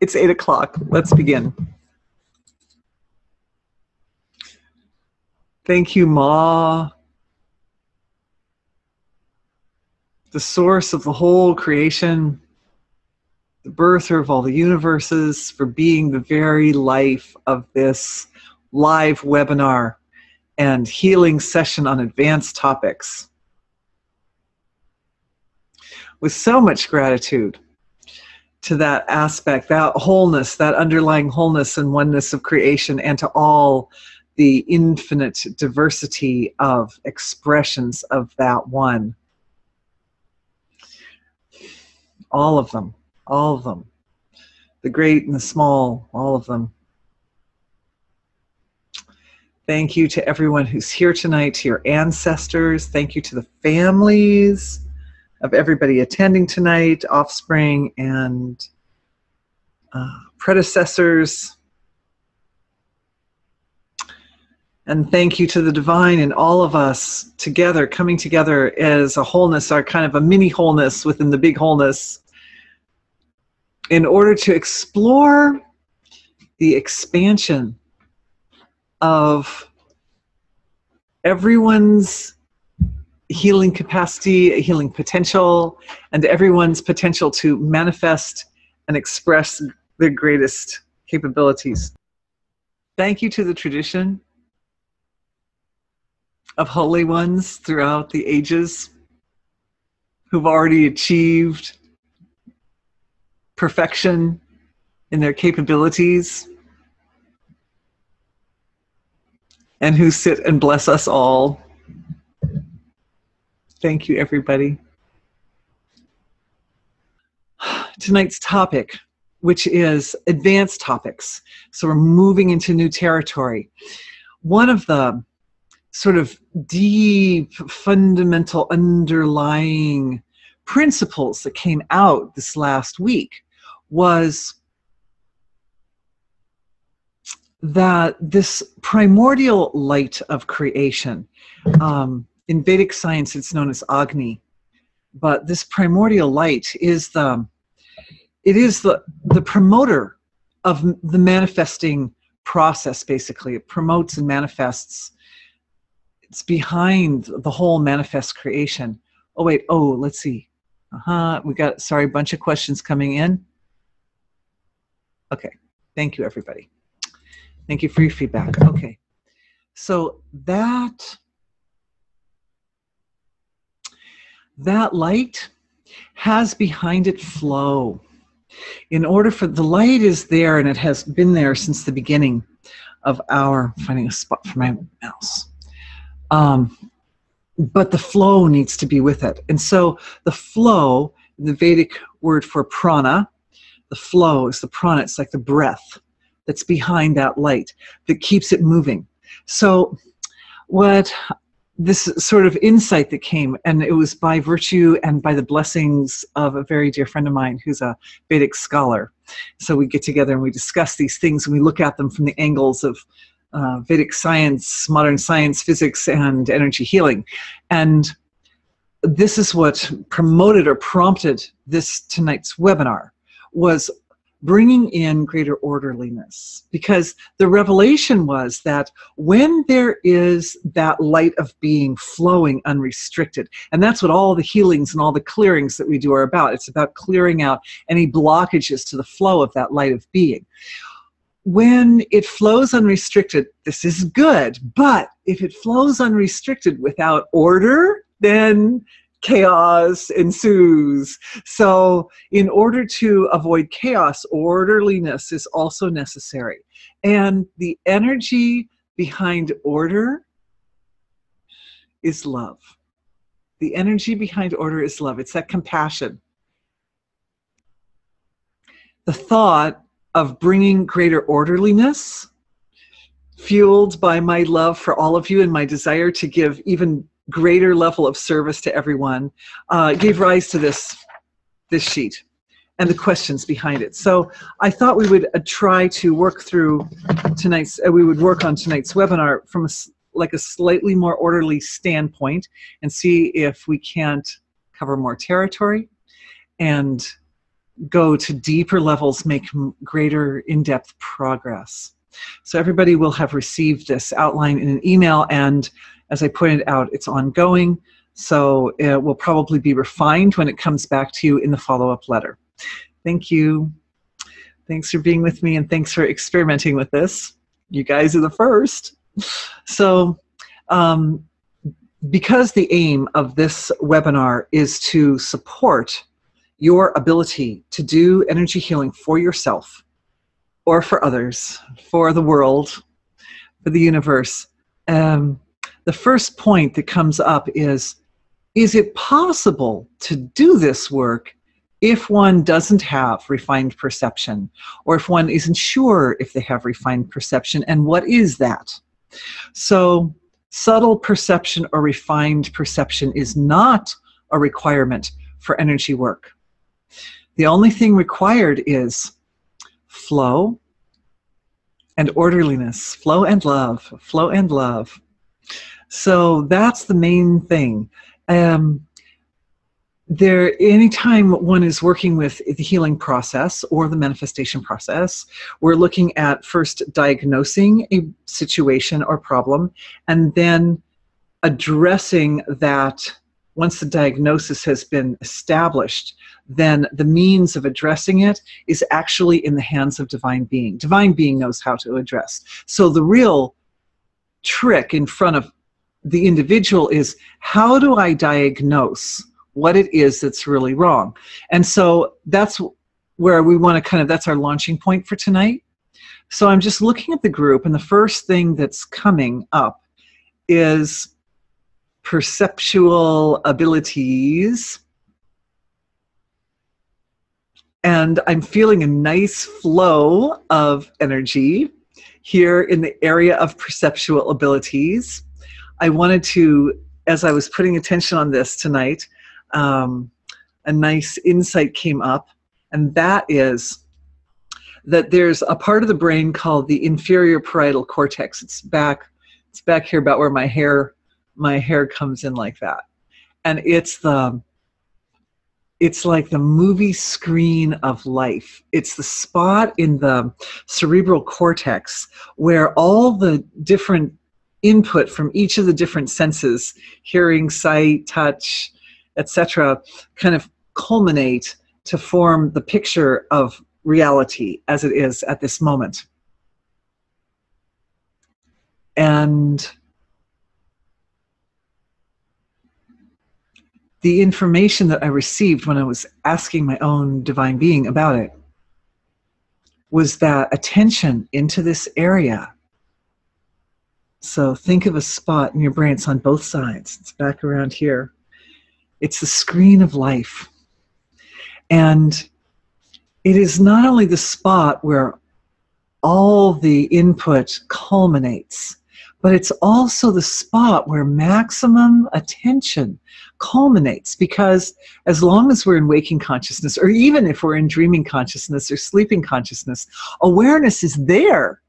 It's 8 o'clock. Let's begin. Thank you, Ma, the source of the whole creation, the birther of all the universes, for being the very life of this live webinar and healing session on advanced topics. With so much gratitude to that aspect, that wholeness, that underlying wholeness and oneness of creation, and to all the infinite diversity of expressions of that one. All of them, the great and the small, all of them. Thank you to everyone who's here tonight, to your ancestors. Thank you to the families of everybody attending tonight, offspring and predecessors. And thank you to the divine and all of us together, coming together as a wholeness, our kind of a mini wholeness within the big wholeness, in order to explore the expansion of everyone's healing capacity, healing potential, and everyone's potential to manifest and express their greatest capabilities. Thank you to the tradition of holy ones throughout the ages who've already achieved perfection in their capabilities and who sit and bless us all. Thank you, everybody. Tonight's topic, which is advanced topics. So we're moving into new territory. One of the sort of deep, fundamental, underlying principles that came out this last week was that this primordial light of creation, in Vedic science it's known as Agni, but this primordial light is the promoter of the manifesting process. Basically, it promotes and manifests. It's behind the whole manifest creation. Oh wait, let's see. We got, sorry, a bunch of questions coming in. Okay, thank you, everybody. Thank you for your feedback. Okay, so that light has behind it flow. In order for, the light is there, and it has been there since the beginning of our, finding a spot for my mouse. But the flow needs to be with it. And so the flow, the Vedic word for prana, the flow is the prana. It's like the breath that's behind that light that keeps it moving. So what this sort of insight that came, and it was by virtue and by the blessings of a very dear friend of mine who's a Vedic scholar. So we get together and we discuss these things and we look at them from the angles of Vedic science, modern science, physics, and energy healing. And this is what promoted or prompted this tonight's webinar, was bringing in greater orderliness. Because the revelation was that when there is that light of being flowing unrestricted, and that's what all the healings and all the clearings that we do are about. It's about clearing out any blockages to the flow of that light of being. When it flows unrestricted, this is good, but if it flows unrestricted without order, then chaos ensues. So in order to avoid chaos, orderliness is also necessary. And the energy behind order is love. The energy behind order is love. It's that compassion. The thought of bringing greater orderliness, fueled by my love for all of you and my desire to give even greater level of service to everyone, gave rise to this sheet and the questions behind it. So I thought we would try to work through tonight's, we would work on tonight's webinar from a slightly more orderly standpoint and see if we can't cover more territory and go to deeper levels, make greater in-depth progress. So everybody will have received this outline in an email, and as I pointed out, it's ongoing, so it will probably be refined when it comes back to you in the follow-up letter. Thank you. Thanks for being with me, and thanks for experimenting with this. You guys are the first. So because the aim of this webinar is to support your ability to do energy healing for yourself or for others, for the world, for the universe, the first point that comes up is it possible to do this work if one doesn't have refined perception, or if one isn't sure if they have refined perception, and what is that? So subtle perception or refined perception is not a requirement for energy work. The only thing required is flow and orderliness, flow and love, flow and love. So that's the main thing. Anytime one is working with the healing process or the manifestation process, we're looking at first diagnosing a situation or problem, and then addressing that. Once the diagnosis has been established, then the means of addressing it is actually in the hands of Divine Being. Divine Being knows how to address. So the real trick in front of the individual is, how do I diagnose what it is that's really wrong? And so that's where we want to that's our launching point for tonight. So I'm just looking at the group, and the first thing that's coming up is perceptual abilities. And I'm feeling a nice flow of energy here in the area of perceptual abilities. I wanted to, as I was putting attention on this tonight, a nice insight came up, and that is that there's a part of the brain called the inferior parietal cortex. It's back here about where my hair comes in, like that. And it's like the movie screen of life. It's the spot in the cerebral cortex where all the different input from each of the different senses, hearing, sight, touch, etc., kind of culminate to form the picture of reality as it is at this moment. And the information that I received when I was asking my own Divine Being about it was that attention into this area. So think of a spot in your brain. It's on both sides. It's back around here. It's the screen of life. And it is not only the spot where all the input culminates, but it's also the spot where maximum attention culminates, because as long as we're in waking consciousness, or even if we're in dreaming consciousness or sleeping consciousness, awareness is there.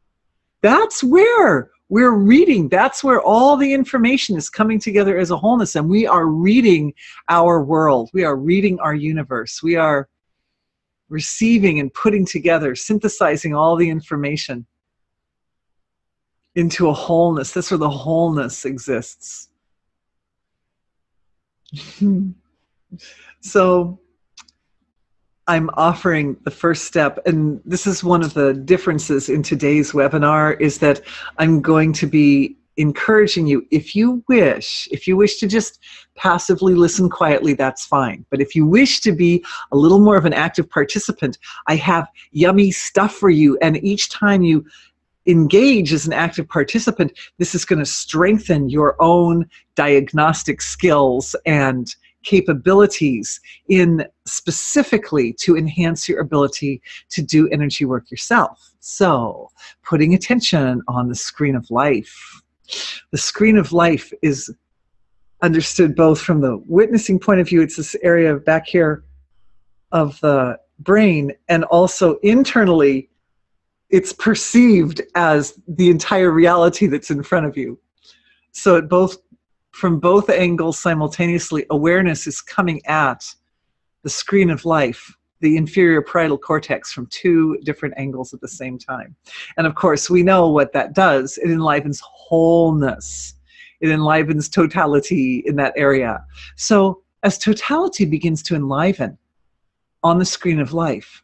That's where we're reading. That's where all the information is coming together as a wholeness, and we are reading our world. We are reading our universe. We are receiving and putting together, synthesizing all the information into a wholeness. That's where the wholeness exists. So I'm offering the first step, and this is one of the differences in today's webinar, is that I'm going to be encouraging you, if you wish to just passively listen quietly, that's fine. But if you wish to be a little more of an active participant, I have yummy stuff for you, and each time you engage as an active participant, this is going to strengthen your own diagnostic skills and capabilities in specifically to enhance your ability to do energy work yourself. So, putting attention on the screen of life. The screen of life is understood both from the witnessing point of view, it's this area back here of the brain, and also internally, it's perceived as the entire reality that's in front of you. So from both angles simultaneously, awareness is coming at the screen of life the inferior parietal cortex from two different angles at the same time. And of course, we know what that does. It enlivens wholeness. It enlivens totality in that area. So as totality begins to enliven on the screen of life,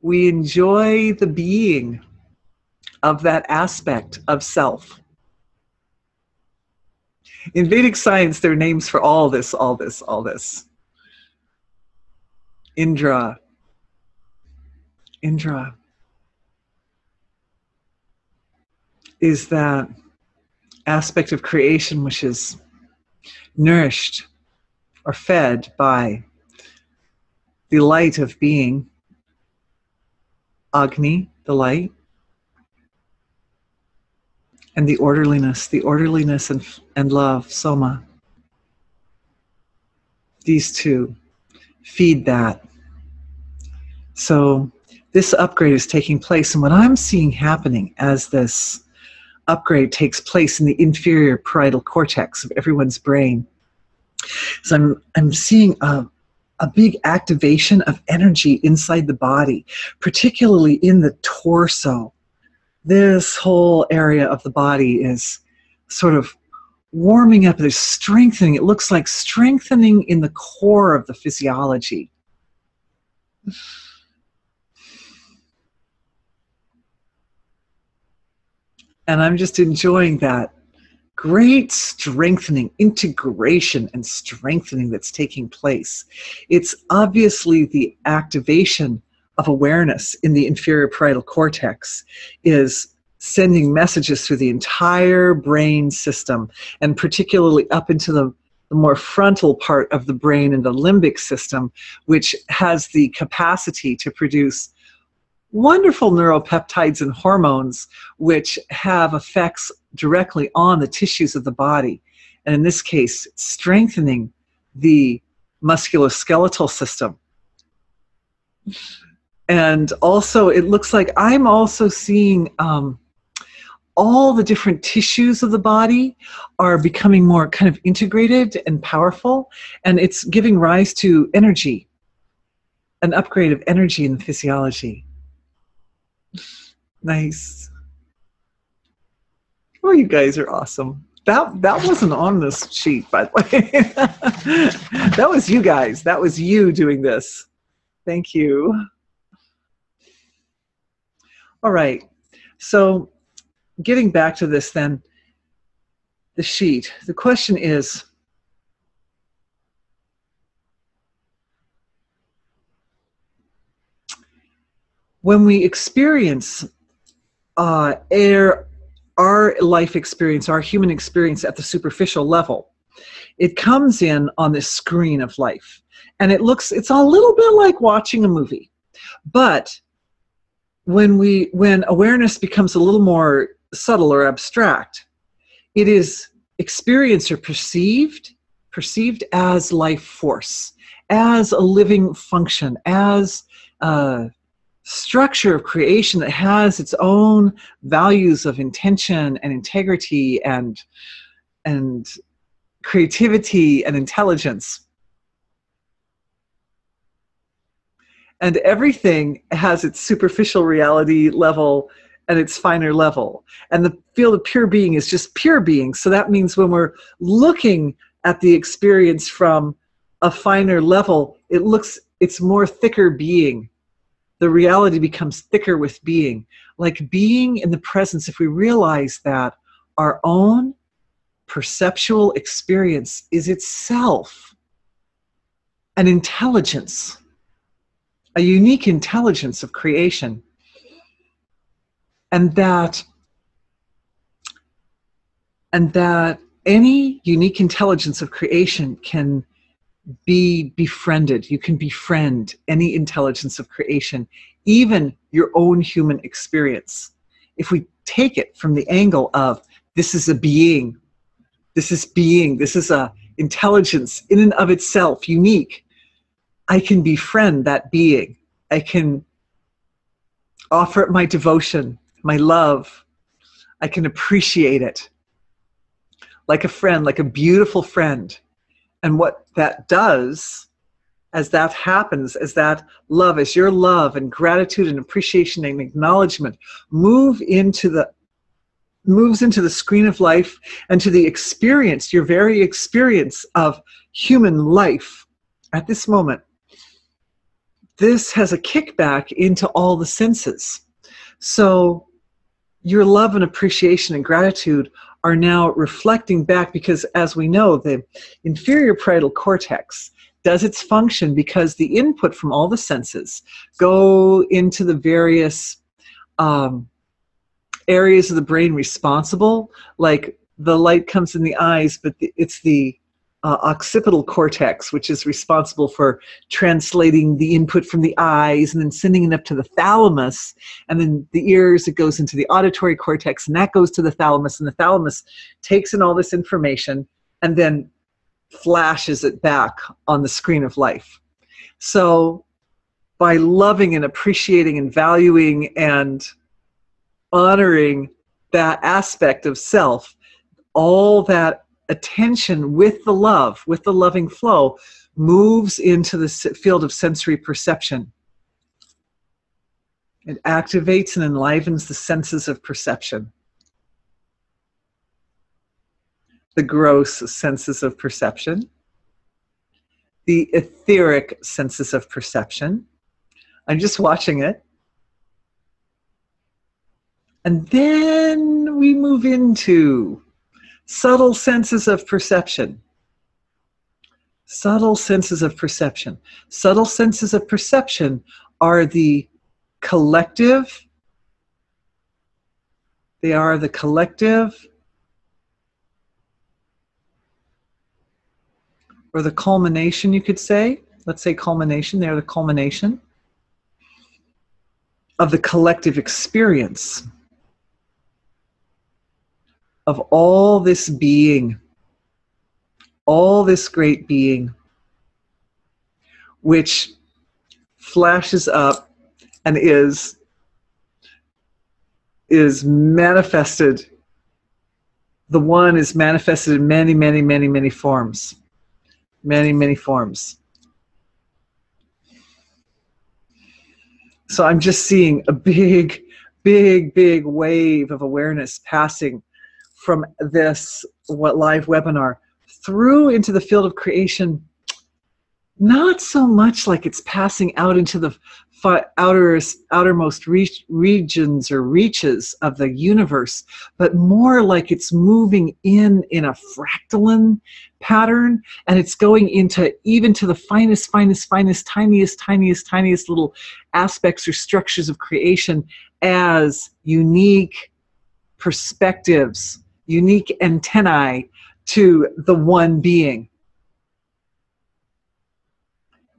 we enjoy the being of that aspect of self. In Vedic science, there are names for all this, all this, all this. Indra. Indra is that aspect of creation which is nourished or fed by the light of being, Agni, the light, and the orderliness and love, Soma. These two feed that. So this upgrade is taking place, and what I'm seeing happening as this upgrade takes place in the inferior parietal cortex of everyone's brain, so I'm seeing a big activation of energy inside the body, particularly in the torso. This whole area of the body is sort of warming up. There's strengthening. It looks like strengthening in the core of the physiology. And I'm just enjoying that great strengthening, integration and strengthening that's taking place. It's obviously the activation of awareness in the inferior parietal cortex is sending messages through the entire brain system, and particularly up into the more frontal part of the brain and the limbic system, which has the capacity to produce wonderful neuropeptides and hormones which have effects directly on the tissues of the body. And in this case, strengthening the musculoskeletal system. And also, it looks like I'm also seeing all the different tissues of the body are becoming more kind of integrated and powerful, and it's giving rise to energy, an upgrade of energy in the physiology. Nice. Oh, you guys are awesome. That wasn't on this sheet, by the way. That was you guys. That was you doing this. Thank you. All right. So getting back to this then, the sheet. The question is, when we experience our life experience, our human experience at the superficial level, it comes in on this screen of life. And it's a little bit like watching a movie. But when awareness becomes a little more subtle or abstract, it is experienced or perceived as life force, as a living function, as a structure of creation that has its own values of intention and integrity and creativity and intelligence. And everything has its superficial reality level and its finer level. And the field of pure being is just pure being. So that means when we're looking at the experience from a finer level, it's more thicker being. The reality becomes thicker with being. Like being in the presence, if we realize that our own perceptual experience is itself an intelligence, a unique intelligence of creation, and that any unique intelligence of creation can be befriended. You can befriend any intelligence of creation, even your own human experience. If we take it from the angle of this is a being, this is a intelligence in and of itself, unique, I can befriend that being. I can offer it my devotion, my love. I can appreciate it like a friend, like a beautiful friend. And what that does, as that happens, as that love, as your love and gratitude and appreciation and acknowledgement moves into the screen of life and to the experience, your very experience of human life at this moment, this has a kickback into all the senses. So your love and appreciation and gratitude are now reflecting back, because as we know, the inferior parietal cortex does its function because the input from all the senses go into the various areas of the brain responsible, like the light comes in the eyes, but it's the occipital cortex, which is responsible for translating the input from the eyes and then sending it up to the thalamus, and then the ears, it goes into the auditory cortex, and that goes to the thalamus, and the thalamus takes in all this information and then flashes it back on the screen of life. So by loving and appreciating and valuing and honoring that aspect of self, all that attention with the love, with the loving flow, moves into the field of sensory perception. It activates and enlivens the senses of perception. The gross senses of perception, the etheric senses of perception. I'm just watching it. And then we move into subtle senses of perception. Subtle senses of perception. Subtle senses of perception are the collective. They are the collective, or the culmination, you could say. Let's say culmination. They are the culmination of the collective experience of all this being, all this great being, which flashes up and is manifested. The one is manifested in many, many, many, many forms. Many, many forms. So I'm just seeing a big, big, big wave of awareness passing from this live webinar through into the field of creation, not so much like it's passing out into the outermost regions or reaches of the universe, but more like it's moving in a fractaline pattern, and it's going into even to the finest, tiniest little aspects or structures of creation as unique perspectives, unique antennae to the one being.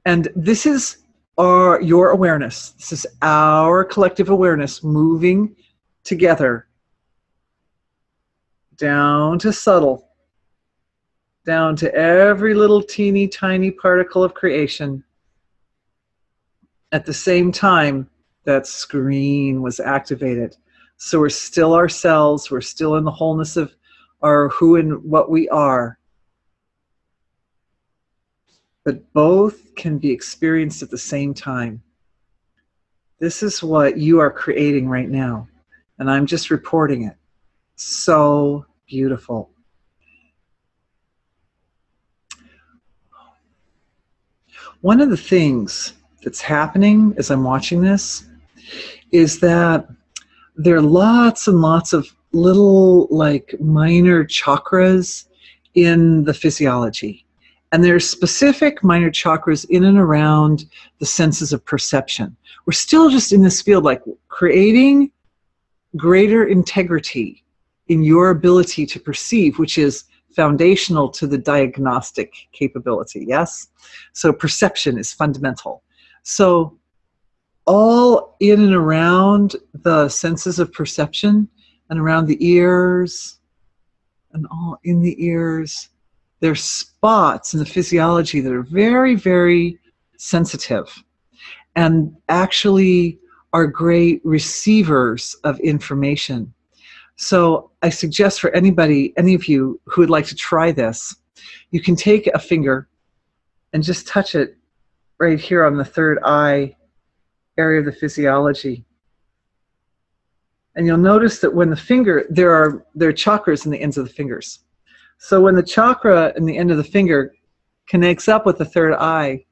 And this is your awareness. This is our collective awareness moving together down to subtle, down to every little teeny tiny particle of creation. At the same time, that screen was activated. So we're still ourselves, we're still in the wholeness of our who and what we are. But both can be experienced at the same time. This is what you are creating right now, and I'm just reporting it. So beautiful. One of the things that's happening as I'm watching this is that there are lots and lots of little, like, minor chakras in the physiology. And there's specific minor chakras in and around the senses of perception. We're still just in this field, like, creating greater integrity in your ability to perceive, which is foundational to the diagnostic capability, yes? So perception is fundamental. So all in and around the senses of perception and around the ears and all in the ears, there's spots in the physiology that are very, very sensitive and actually are great receivers of information. So I suggest for anybody, any of you who would like to try this, You can take a finger and just touch it right here on the third eye area of the physiology. And you'll notice that when the finger, there are chakras in the ends of the fingers. So when the chakra in the end of the finger connects up with the third eye,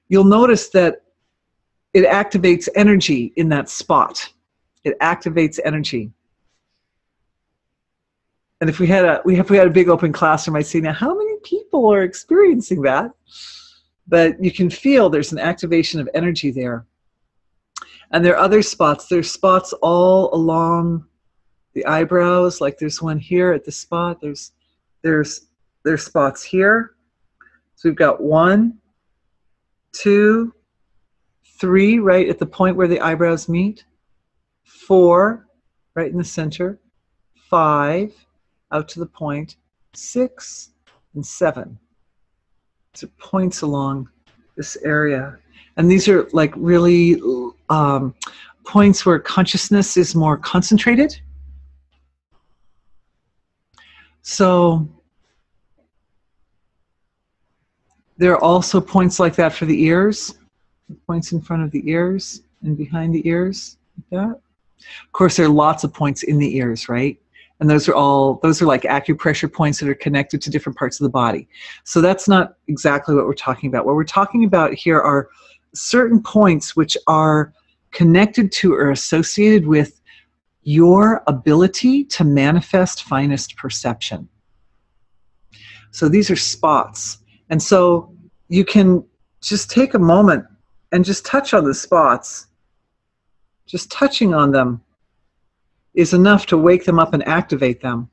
you'll notice that it activates energy in that spot. It activates energy. And if we had a big open classroom, I'd say, now how many people are experiencing that? But you can feel there's an activation of energy there. And there are other spots. There's spots all along the eyebrows, like there's one here at the spot. There's spots here. So we've got 1, 2, 3 right at the point where the eyebrows meet. 4 right in the center. 5 out to the point. 6 and 7. These are points along this area. And these are like really points where consciousness is more concentrated. So there are also points like that for the ears, points in front of the ears and behind the ears, like that. Of course, there are lots of points in the ears, right? And those are like acupressure points that are connected to different parts of the body. So that's not exactly what we're talking about. What we're talking about here are certain points which are connected to or associated with your ability to manifest finest perception. So these are spots. And so you can just take a moment and just touch on the spots. Just touching on them is enough to wake them up and activate them.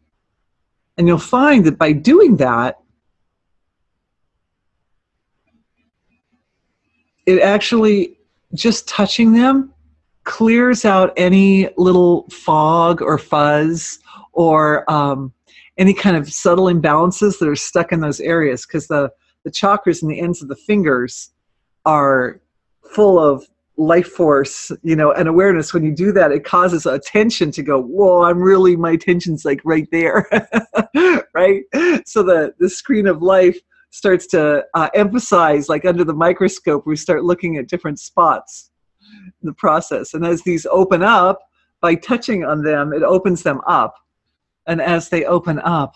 And you'll find that by doing that, it actually, just touching them, clears out any little fog or fuzz or any kind of subtle imbalances that are stuck in those areas, because the chakras in the ends of the fingers are full of life force, you know, and awareness. When you do that, it causes attention to go, whoa, my attention's like right there, right? So the screen of life starts to emphasize, like under the microscope, we start looking at different spots in the process. And as these open up, by touching on them, it opens them up. And as they open up,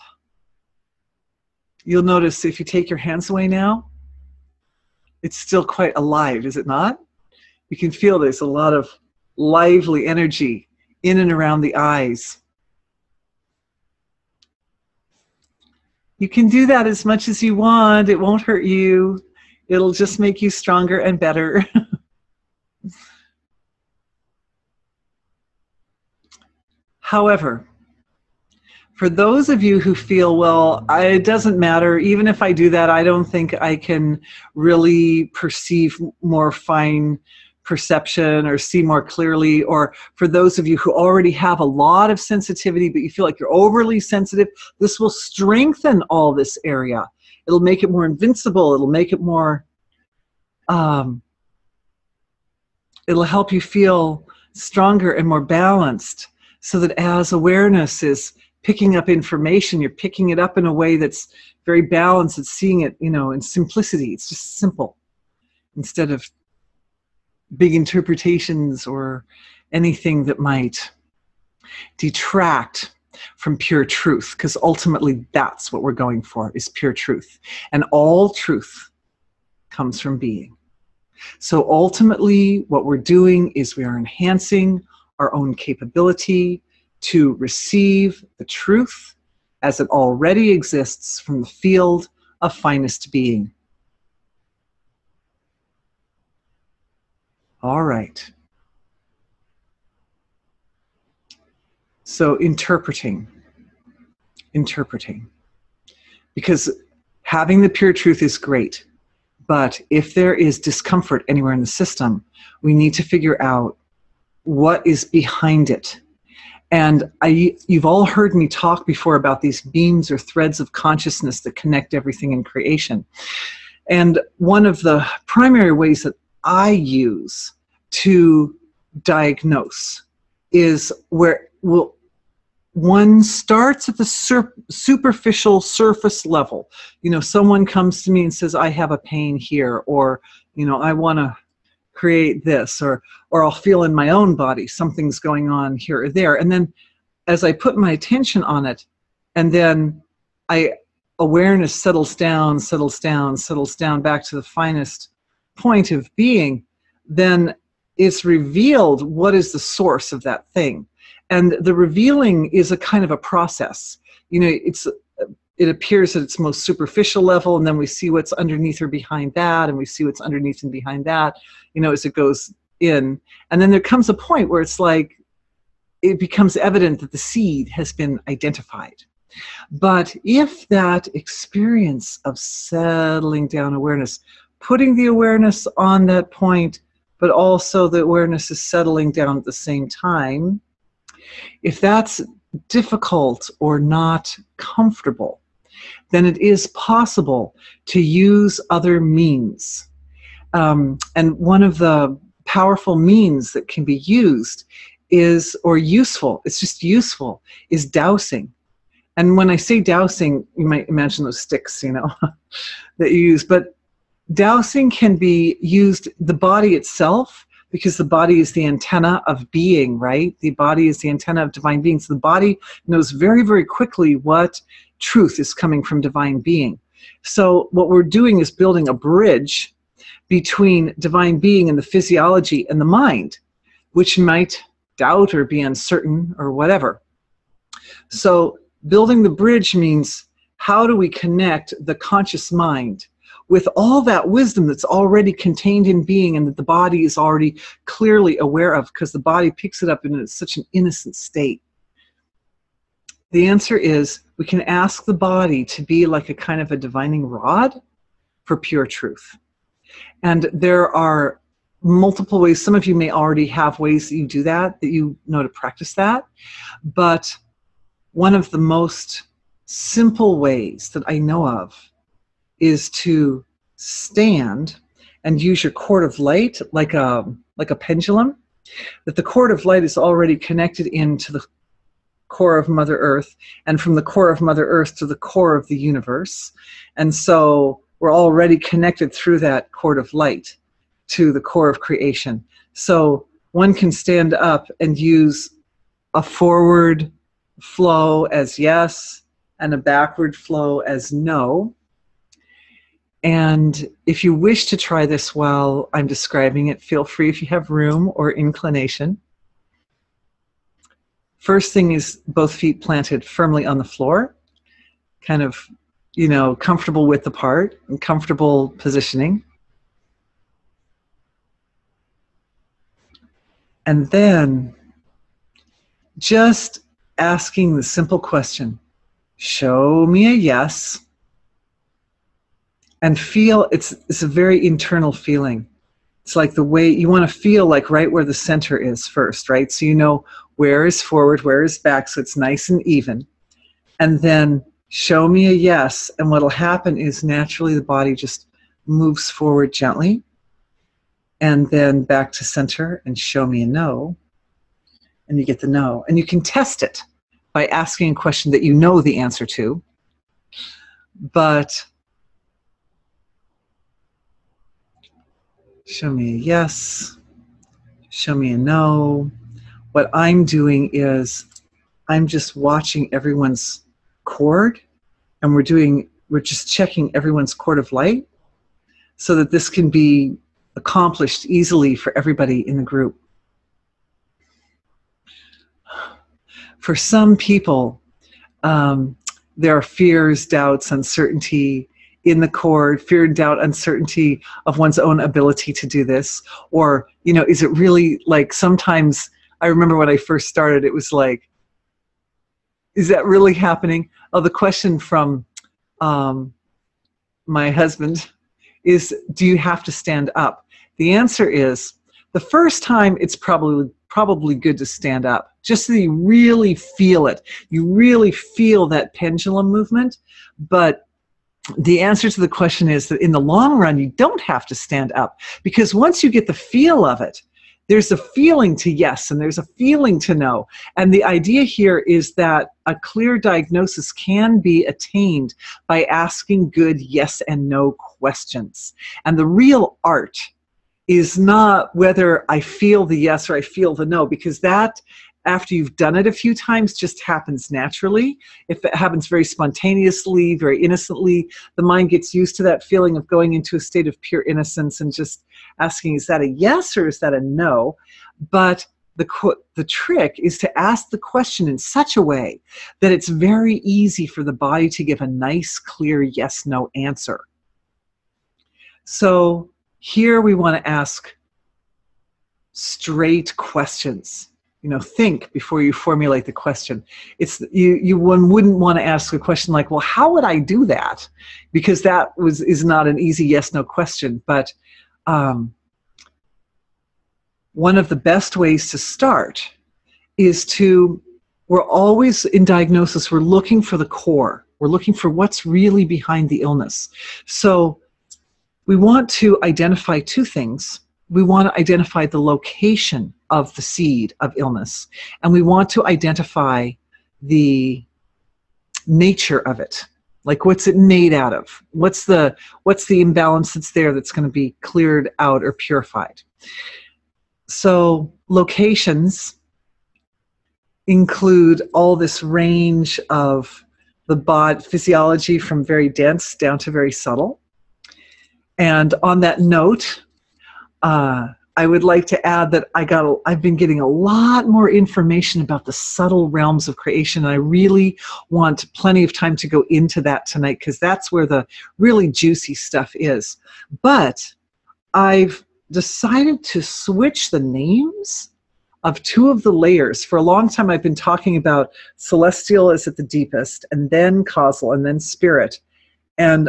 you'll notice if you take your hands away now, it's still quite alive, is it not? You can feel there's a lot of lively energy in and around the eyes. You can do that as much as you want. It won't hurt you. It'll just make you stronger and better. However, for those of you who feel, well, it doesn't matter, even if I do that, I don't think I can really perceive more fine perception or see more clearly, or for those of you who already have a lot of sensitivity but you feel like you're overly sensitive, this will strengthen all this area. It'll make it more invincible. It'll make it more, it'll help you feel stronger and more balanced, so that as awareness is picking up information, you're picking it up in a way that's very balanced. It's seeing it, you know, in simplicity. It's just simple instead of big interpretations or anything that might detract from pure truth, because ultimately that's what we're going for, is pure truth. And all truth comes from being. So ultimately what we're doing is we are enhancing our own capability to receive the truth as it already exists from the field of finest being. All right. So interpreting. Because having the pure truth is great, but if there is discomfort anywhere in the system, we need to figure out what is behind it. And you've all heard me talk before about these beams or threads of consciousness that connect everything in creation. And one of the primary ways that I use to diagnose is where one starts at the superficial surface level. You know, someone comes to me and says, I have a pain here, or, you know, I want to create this, or I'll feel in my own body something's going on here or there. And then as I put my attention on it, and then awareness settles down back to the finest point of being, then it's revealed what is the source of that thing. And the revealing is a kind of a process. You know, it appears at its most superficial level, and then we see what's underneath or behind that, and we see what's underneath and behind that, you know, as it goes in. And then there comes a point where it's like, it becomes evident that the seed has been identified. But if that experience of settling down awareness, putting the awareness on that point, but also the awareness is settling down at the same time, if that's difficult or not comfortable, then it is possible to use other means. And one of the powerful means that can be used is, or useful, it's just useful, is dowsing. And when I say dowsing, you might imagine those sticks, you know, that you use. But dowsing can be used, the body itself, because the body is the antenna of being, right? The body is the antenna of divine being. So the body knows very, very quickly what truth is coming from divine being. So what we're doing is building a bridge between divine being and the physiology and the mind, which might doubt or be uncertain or whatever. So building the bridge means, how do we connect the conscious mind with all that wisdom that's already contained in being and that the body is already clearly aware of, because the body picks it up in such an innocent state? The answer is, we can ask the body to be like a kind of a divining rod for pure truth. And there are multiple ways. Some of you may already have ways that you do that you know to practice that. But one of the most simple ways that I know of is to stand and use your cord of light like a pendulum, that the cord of light is already connected into the core of Mother Earth, and from the core of Mother Earth to the core of the universe. And so we're already connected through that cord of light to the core of creation. So one can stand up and use a forward flow as yes and a backward flow as no. And if you wish to try this while I'm describing it, feel free if you have room or inclination. First thing is both feet planted firmly on the floor, kind of, you know, comfortable width apart and comfortable positioning. And then just asking the simple question, show me a yes. And feel, it's a very internal feeling. It's like the way you want to feel, like right where the center is first, right? So you know where is forward, where is back, so it's nice and even. And then show me a yes, and what'll happen is naturally the body just moves forward gently, and then back to center, and show me a no, and you get the no. And you can test it by asking a question that you know the answer to, but show me a yes, show me a no. What I'm doing is I'm just watching everyone's cord, and we're just checking everyone's cord of light so that this can be accomplished easily for everybody in the group. For some people, there are fears, doubts, uncertainty in the cord, fear, doubt, uncertainty of one's own ability to do this. Or, you know, is it really, like, sometimes I remember when I first started, it was like, is that really happening? Oh, the question from my husband is, do you have to stand up? The answer is, the first time it's probably good to stand up, just so you really feel it. You really feel that pendulum movement. But the answer to the question is that in the long run, you don't have to stand up, because once you get the feel of it, there's a feeling to yes and there's a feeling to no. And the idea here is that a clear diagnosis can be attained by asking good yes and no questions. And the real art is not whether I feel the yes or I feel the no, because that, after you've done it a few times, just happens naturally. If it happens very spontaneously, very innocently, the mind gets used to that feeling of going into a state of pure innocence and just asking, is that a yes or is that a no? But the trick is to ask the question in such a way that it's very easy for the body to give a nice, clear yes-no answer. So here we want to ask straight questions. Think before you formulate the question. One wouldn't want to ask a question like, well, how would I do that? Because that is not an easy yes-no question. But one of the best ways to start is we're always in diagnosis, we're looking for the core. We're looking for what's really behind the illness. So we want to identify two things. We want to identify the location of the seed of illness, and we want to identify the nature of it. Like, what's it made out of? What's the imbalance that's there that's going to be cleared out or purified? So locations include all this range of the body physiology, from very dense down to very subtle. And on that note, I would like to add that I've been getting a lot more information about the subtle realms of creation, and I really want plenty of time to go into that tonight, because that's where the really juicy stuff is. But I've decided to switch the names of two of the layers. For a long time I've been talking about celestial is at the deepest, and then causal, and then spirit. And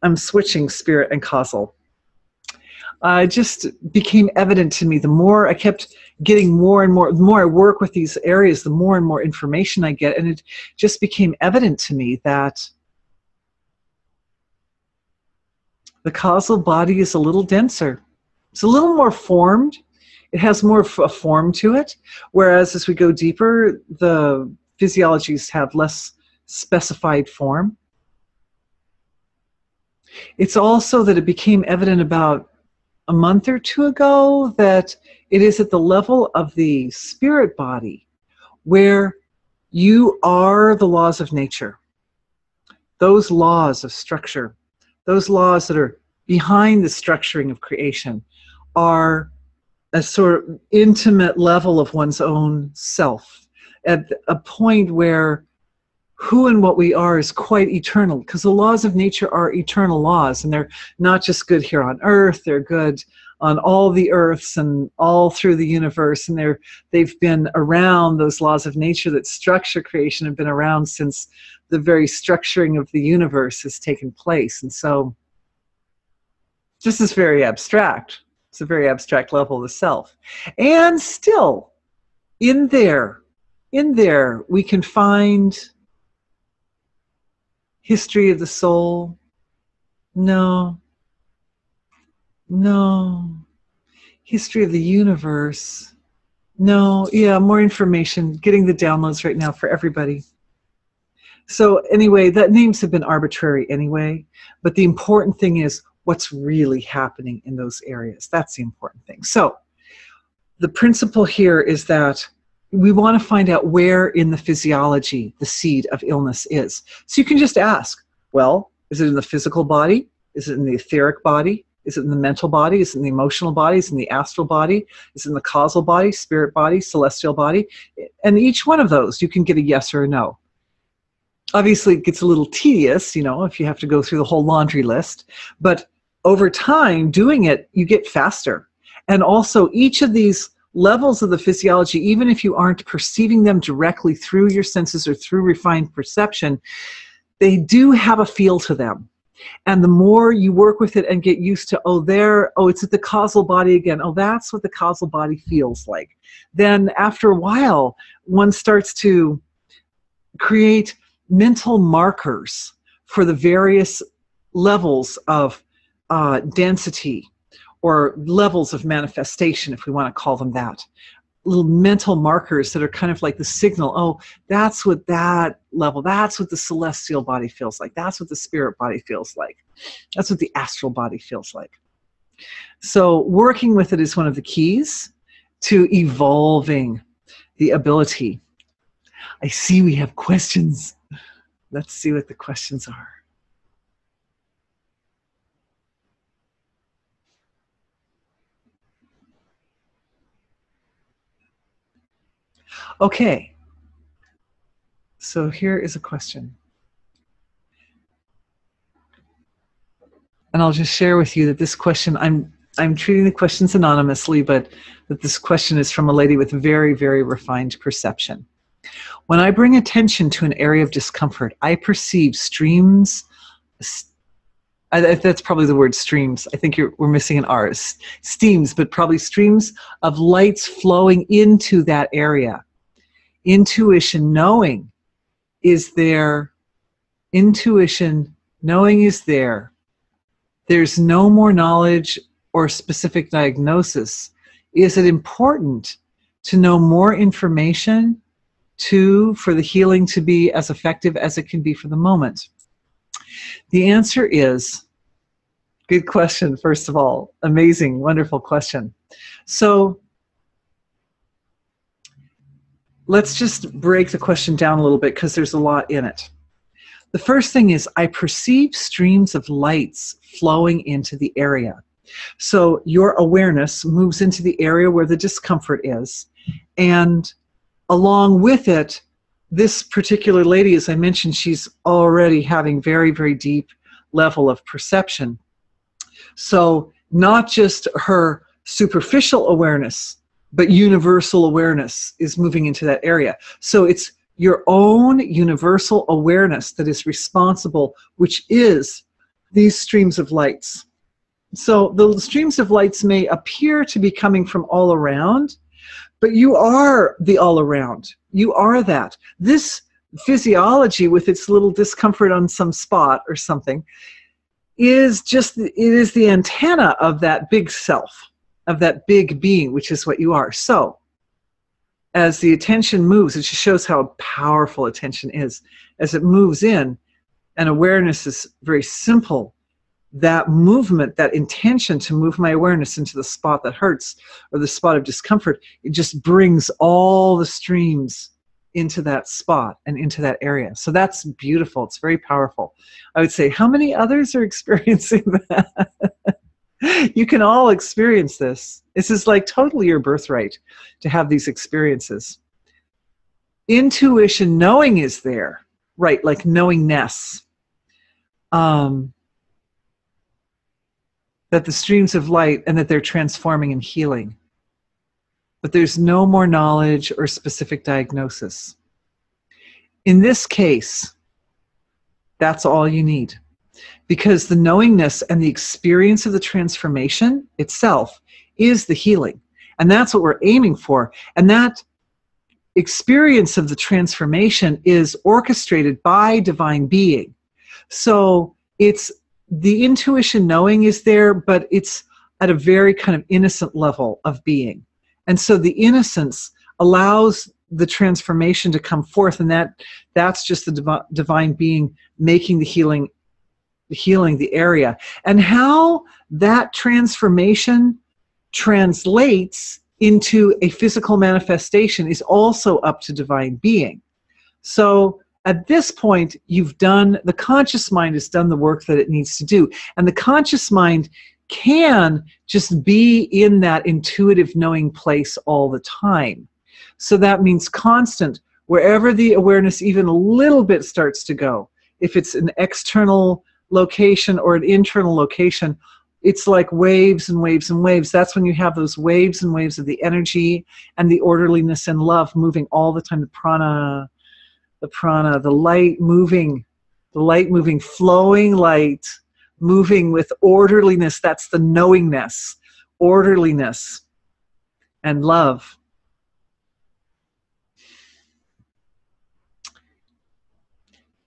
I'm switching spirit and causal. It just became evident to me, the more I kept getting more and more, the more I work with these areas, the more and more information I get, and it just became evident to me that the causal body is a little denser. It's a little more formed. It has more of a form to it, whereas as we go deeper, the physiologies have less specified form. It's also that it became evident about a month or two ago that it is at the level of the spirit body where you are the laws of nature. Those laws of structure, those laws that are behind the structuring of creation, are a sort of intimate level of one's own self, at a point where who and what we are is quite eternal, because the laws of nature are eternal laws, and they're not just good here on earth, they're good on all the earths and all through the universe, and they've been around. Those laws of nature that structure creation have been around since the very structuring of the universe has taken place. And so this is very abstract. It's a very abstract level of the self. And still, in there we can find history of the soul. No. History of the universe. No. Yeah, more information. Getting the downloads right now for everybody. So anyway, that names have been arbitrary anyway, but the important thing is what's really happening in those areas. That's the important thing. So the principle here is that we want to find out where in the physiology the seed of illness is. So you can just ask, well, is it in the physical body? Is it in the etheric body? Is it in the mental body? Is it in the emotional body? Is it in the astral body? Is it in the causal body, spirit body, celestial body? And each one of those, you can get a yes or a no. Obviously, it gets a little tedious, if you have to go through the whole laundry list. But over time, doing it, you get faster. And also, each of these levels of the physiology, even if you aren't perceiving them directly through your senses or through refined perception, they do have a feel to them. And the more you work with it and get used to, it's at the causal body again. Oh, that's what the causal body feels like. Then after a while, one starts to create mental markers for the various levels of density or levels of manifestation, if we want to call them that. Little mental markers that are kind of like the signal. Oh, that's what that level, that's what the celestial body feels like. That's what the spirit body feels like. That's what the astral body feels like. So working with it is one of the keys to evolving the ability. I see we have questions. Let's see what the questions are. Okay, so here is a question. And I'll just share with you that this question, I'm treating the questions anonymously, but that this question is from a lady with very, very refined perception. When I bring attention to an area of discomfort, I perceive streams, that's probably the word streams. I think we're missing an R. Steams, but probably streams of lights flowing into that area. Intuition, knowing is there. Intuition, knowing is there. There's no more knowledge or specific diagnosis. Is it important to know more information for the healing to be as effective as it can be for the moment? The answer is, good question, first of all. Amazing, wonderful question. So let's just break the question down a little bit because there's a lot in it. The first thing is I perceive streams of lights flowing into the area. So your awareness moves into the area where the discomfort is, and along with it, this particular lady, as I mentioned, she's already having very, very deep level of perception. So not just her superficial awareness, but universal awareness is moving into that area. So it's your own universal awareness that is responsible, which is these streams of lights. So the streams of lights may appear to be coming from all around, but you are the all around. You are that. This physiology with its little discomfort on some spot or something is just, it is the antenna of that big self, of that big being, which is what you are. So as the attention moves, it just shows how powerful attention is. As it moves in, and awareness is very simple, that movement, that intention to move my awareness into the spot that hurts or the spot of discomfort, it just brings all the streams into that spot and into that area. So that's beautiful. It's very powerful. I would say, how many others are experiencing that? You can all experience this. This is like totally your birthright to have these experiences. Intuition, knowing is there, right? Like knowingness. That the streams of light and that they're transforming and healing. But there's no more knowledge or specific diagnosis. In this case, that's all you need. Because the knowingness and the experience of the transformation itself is the healing. And that's what we're aiming for. And that experience of the transformation is orchestrated by divine being. So it's the intuition knowing is there, but it's at a very kind of innocent level of being. And so the innocence allows the transformation to come forth, and that's just the divine being making the healing the area. And how that transformation translates into a physical manifestation is also up to divine being. So at this point, the conscious mind has done the work that it needs to do. And the conscious mind can just be in that intuitive knowing place all the time. So that means constant, wherever the awareness even a little bit starts to go. If it's an external location or an internal location, it's like waves and waves and waves. That's when you have those waves and waves of the energy and the orderliness and love moving all the time. The light moving, flowing light, moving with orderliness. That's the knowingness, orderliness, and love.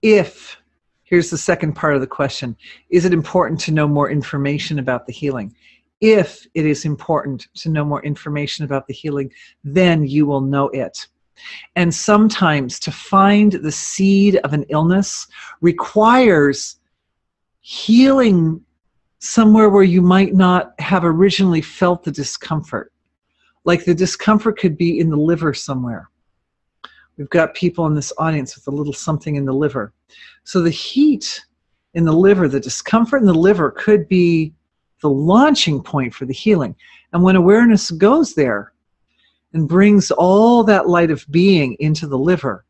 Here's the second part of the question, is it important to know more information about the healing? if it is important to know more information about the healing, then you will know it. And sometimes to find the seed of an illness requires healing somewhere where you might not have originally felt the discomfort. Like the discomfort could be in the liver somewhere. We've got people in this audience with a little something in the liver. So the heat in the liver, the discomfort in the liver could be the launching point for the healing. And when awareness goes there and brings all that light of being into the liver,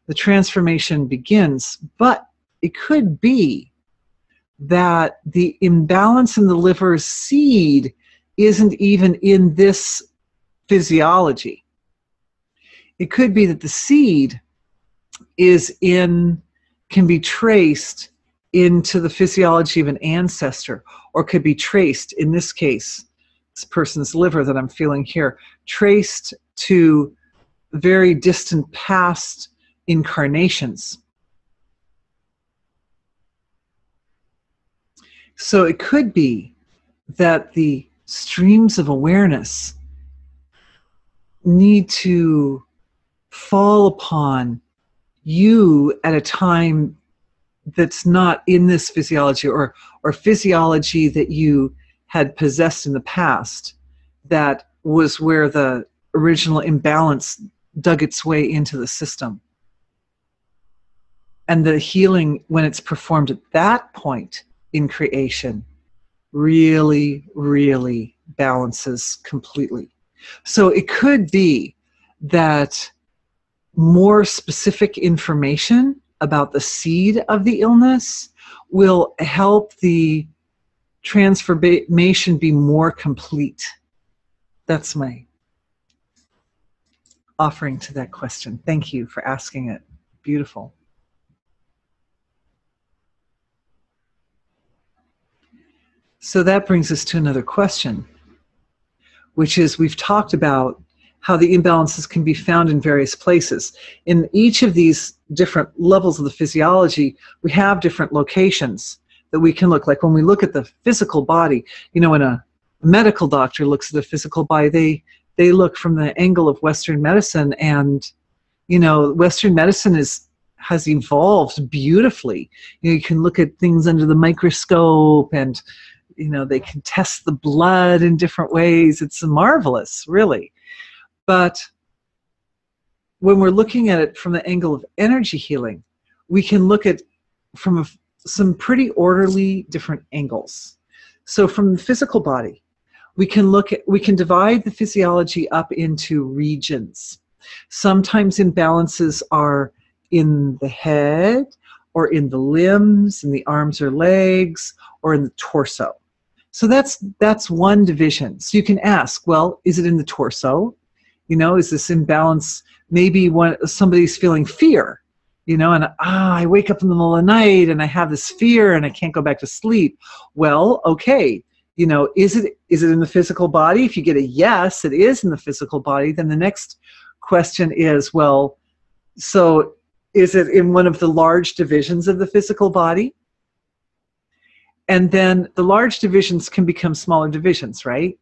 the transformation begins. But it could be that the imbalance in the liver's seed isn't even in this physiology. It could be that the seed can be traced into the physiology of an ancestor, or could be traced, in this case, this person's liver that I'm feeling here, traced to very distant past incarnations. So it could be that the streams of awareness need to fall upon you at a time that's not in this physiology, or physiology that you had possessed in the past, that was where the original imbalance dug its way into the system. And the healing, when it's performed at that point in creation, really, really balances completely. So it could be that more specific information about the seed of the illness will help the transformation be more complete. That's my offering to that question. Thank you for asking it. Beautiful. So that brings us to another question, which is, we've talked about how the imbalances can be found in various places. In each of these different levels of the physiology, we have different locations that we can look. Like when we look at the physical body, you know, when a medical doctor looks at the physical body, they look from the angle of Western medicine, and, you know, Western medicine has evolved beautifully. You know, you can look at things under the microscope, and, you know, they can test the blood in different ways. It's marvelous, really. But when we're looking at it from the angle of energy healing, we can look at from some pretty orderly different angles. So from the physical body, we can divide the physiology up into regions. Sometimes imbalances are in the head, or in the limbs, in the arms or legs, or in the torso. So that's one division. So you can ask, well, is it in the torso? You know, is this imbalance maybe when somebody's feeling fear, you know, and I wake up in the middle of the night and I have this fear and I can't go back to sleep. Well, okay, you know, is it in the physical body? If you get a yes, it is in the physical body, then the next question is, well, so is it in one of the large divisions of the physical body? And then the large divisions can become smaller divisions, right?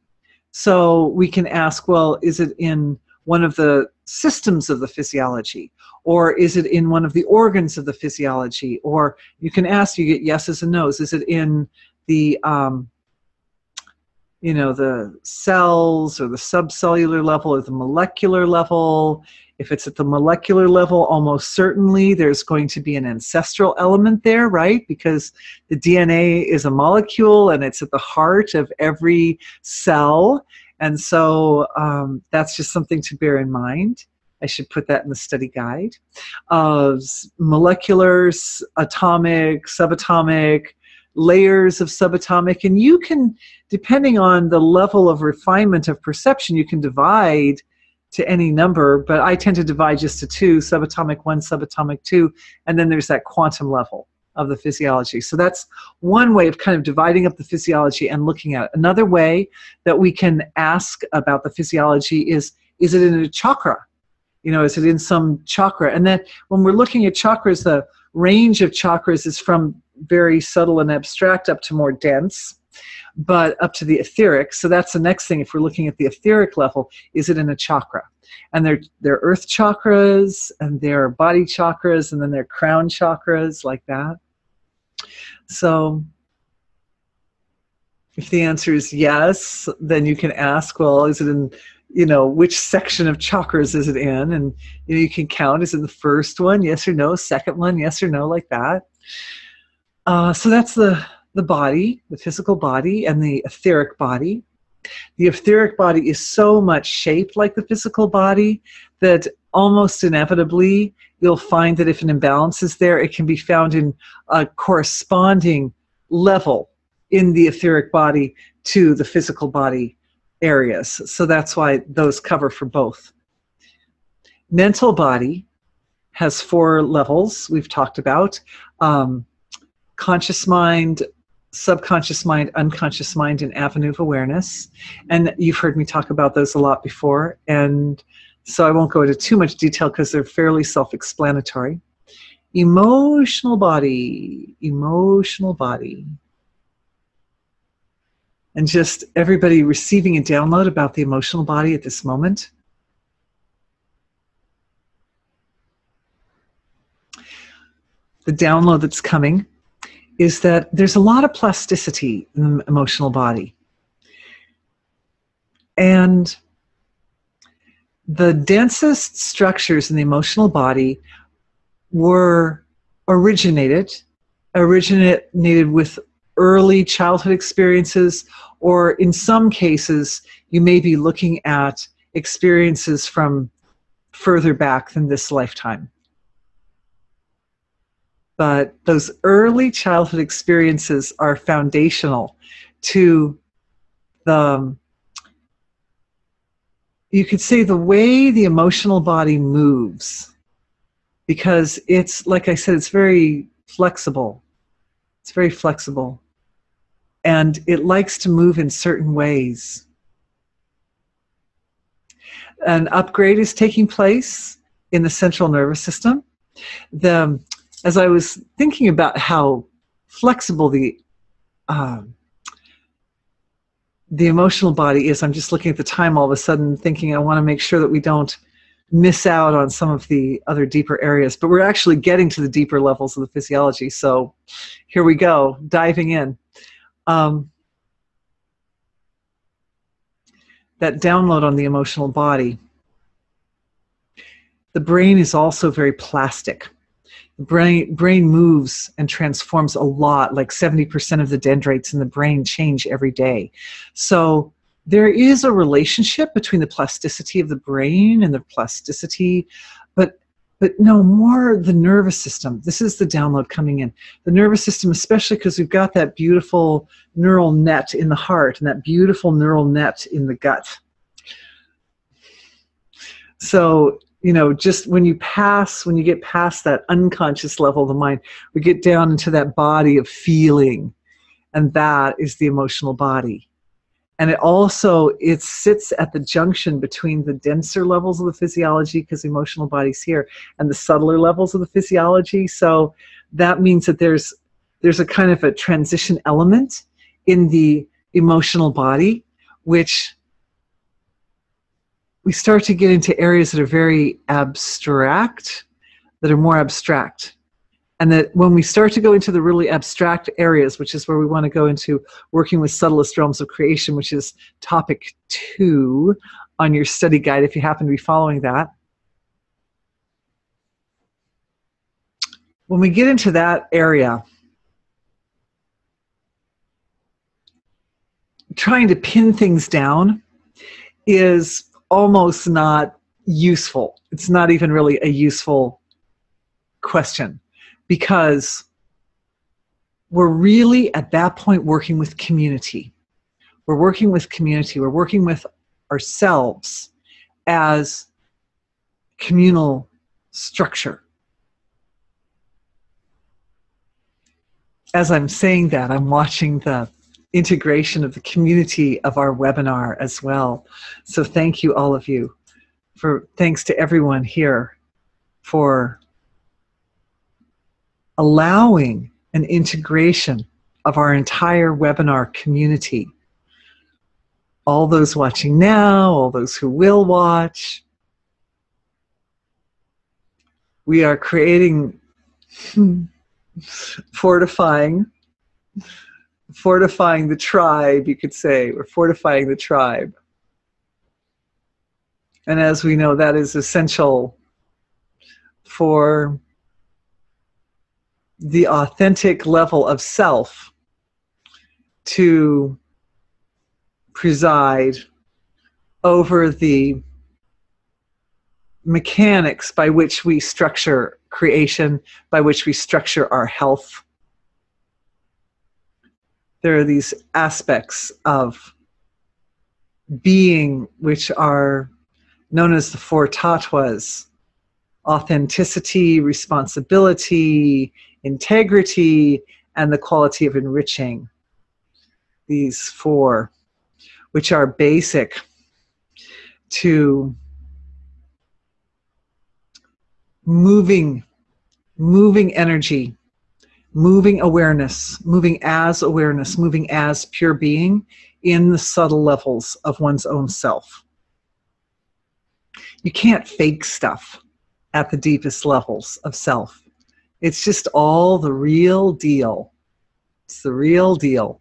So we can ask, well, is it in one of the systems of the physiology? Or is it in one of the organs of the physiology? Or you can ask, you get yeses and nos. Is it in the, you know, the cells, or the subcellular level, or the molecular level? If it's at the molecular level, almost certainly there's going to be an ancestral element there, right? Because the DNA is a molecule and it's at the heart of every cell. And so that's just something to bear in mind. I should put that in the study guide. Molecular, atomic, subatomic, layers of subatomic. And you can, depending on the level of refinement of perception, you can divide to any number, but I tend to divide just to 2, subatomic 1, subatomic 2, and then there's that quantum level of the physiology. So that's one way of kind of dividing up the physiology and looking at it. Another way that we can ask about the physiology is it in a chakra? You know, is it in some chakra? And then when we're looking at chakras, the range of chakras is from very subtle and abstract up to more dense. but up to the etheric. So that's the next thing. If we're looking at the etheric level, is it in a chakra? And they're earth chakras, and they're body chakras, and then they're crown chakras, like that. So if the answer is yes, then you can ask, well, is it in, which section of chakras is it in? And you can count, is it the first one, yes or no, second one, yes or no, like that. So that's the body, the physical body, and the etheric body. The etheric body is so much shaped like the physical body that almost inevitably you'll find that if an imbalance is there, it can be found in a corresponding level in the etheric body to the physical body areas. So that's why those cover for both. Mental body has 4 levels we've talked about. Conscious mind, subconscious mind, unconscious mind, and avenue of awareness. And you've heard me talk about those a lot before. And so I won't go into too much detail because they're fairly self-explanatory. Emotional body. And just everybody receiving a download about the emotional body at this moment. The download that's coming is that there's a lot of plasticity in the emotional body. And the densest structures in the emotional body were originated with early childhood experiences, or in some cases, you may be looking at experiences from further back than this lifetime. But those early childhood experiences are foundational to you could say, the way the emotional body moves, because it's, like I said, it's very flexible. It's very flexible. And it likes to move in certain ways. An upgrade is taking place in the central nervous system. As I was thinking about how flexible the emotional body is, I'm just looking at the time all of a sudden thinking I want to make sure that we don't miss out on some of the other deeper areas. But we're actually getting to the deeper levels of the physiology. So here we go, diving in. That download on the emotional body. The brain is also very plastic. The brain moves and transforms a lot, like 70% of the dendrites in the brain change every day. So there is a relationship between the plasticity of the brain and the plasticity, but no more the nervous system. This is the download coming in. The nervous system, especially because we've got that beautiful neural net in the heart and that beautiful neural net in the gut. So, just when you get past that unconscious level of the mind, we get down into that body of feeling, and that is the emotional body. And it sits at the junction between the denser levels of the physiology, because the emotional body's here, and the subtler levels of the physiology. So that means that there's a kind of a transition element in the emotional body, which we start to get into areas that are very abstract, that are more abstract. And that when we start to go into the really abstract areas, which is where we want to go into working with subtlest realms of creation, which is topic 2 on your study guide, if you happen to be following that. When we get into that area, trying to pin things down is almost not useful. It's not even really a useful question, because we're really at that point working with community. We're working with community. We're working with ourselves as communal structure. As I'm saying that, I'm watching the integration of the community of our webinar as well. So thank you, all of you. Thanks to everyone here for allowing an integration of our entire webinar community. All those watching now, all those who will watch. We are creating, fortifying the tribe, you could say. We're fortifying the tribe. And as we know, that is essential for the authentic level of self to preside over the mechanics by which we structure creation, by which we structure our health. There are these aspects of being which are known as the four tattvas: authenticity, responsibility, integrity, and the quality of enriching. These four, which are basic to moving energy, moving awareness, moving as pure being in the subtle levels of one's own self. You can't fake stuff at the deepest levels of self. It's just all the real deal. It's the real deal.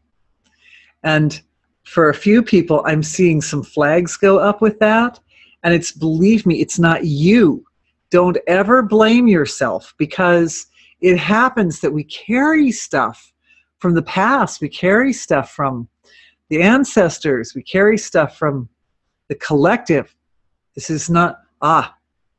And for a few people, I'm seeing some flags go up with that. And it's, believe me, it's not you. Don't ever blame yourself, because it happens that we carry stuff from the past. We carry stuff from the ancestors. We carry stuff from the collective. This is not,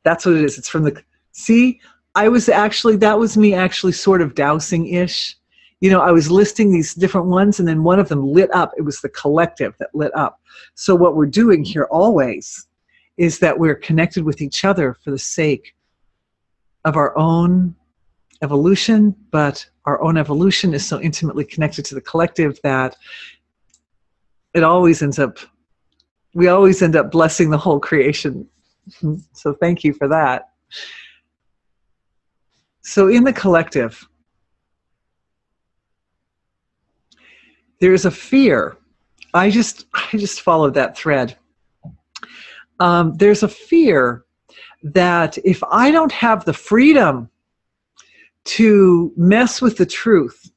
that's what it is. It's from the, see, that was me actually sort of dowsing-ish. You know, I was listing these different ones, and then one of them lit up. It was the collective that lit up. So what we're doing here always is that we're connected with each other for the sake of our own evolution, but our own evolution is so intimately connected to the collective that we always end up blessing the whole creation. So thank you for that. So in the collective, there's a fear. I just followed that thread. There's a fear that if I don't have the freedom to mess with the truth,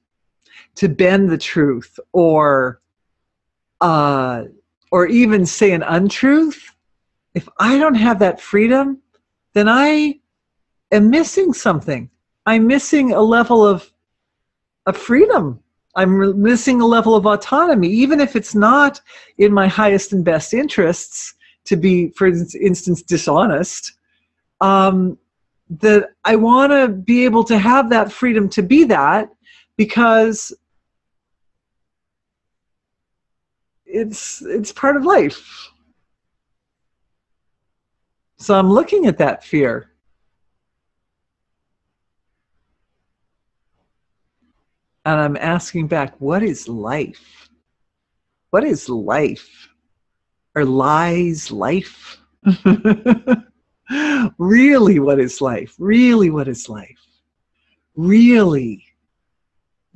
to bend the truth, or even say an untruth, if I don't have that freedom, then I am missing something. I'm missing a level of freedom. I'm missing a level of autonomy, even if it's not in my highest and best interests to be, for instance, dishonest. That I want to be able to have that freedom to be that, because it's part of life. So I'm looking at that fear. And I'm asking back, what is life? What is life? Or lies life? Really, what is life? Really, what is life? Really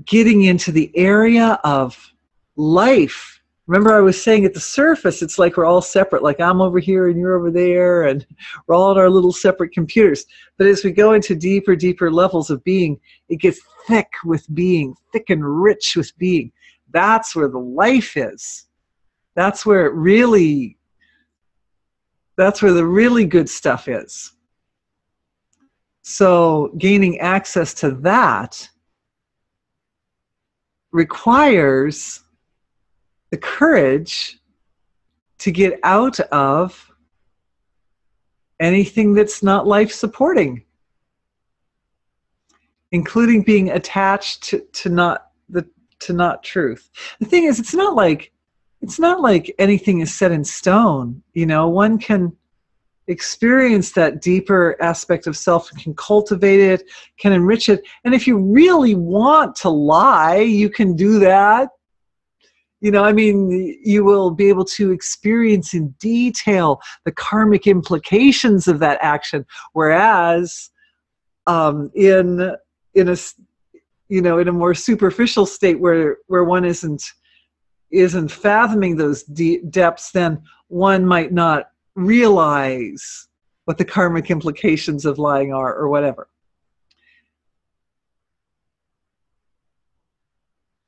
getting into the area of life. Remember, I was saying at the surface, it's like we're all separate, like I'm over here and you're over there, and we're all on our little separate computers. But as we go into deeper, deeper levels of being, it gets thick with being, thick and rich with being. That's where the life is. That's where the really good stuff is. So gaining access to that requires the courage to get out of anything that's not life supporting, including being attached to not truth. The thing is, it's not like anything is set in stone. You know, one can experience that deeper aspect of self, can cultivate it, can enrich it. And if you really want to lie, you can do that. You know, I mean, you will be able to experience in detail the karmic implications of that action. Whereas, in a you know, in a more superficial state where one isn't fathoming those depths, then one might not realize what the karmic implications of lying are, or whatever.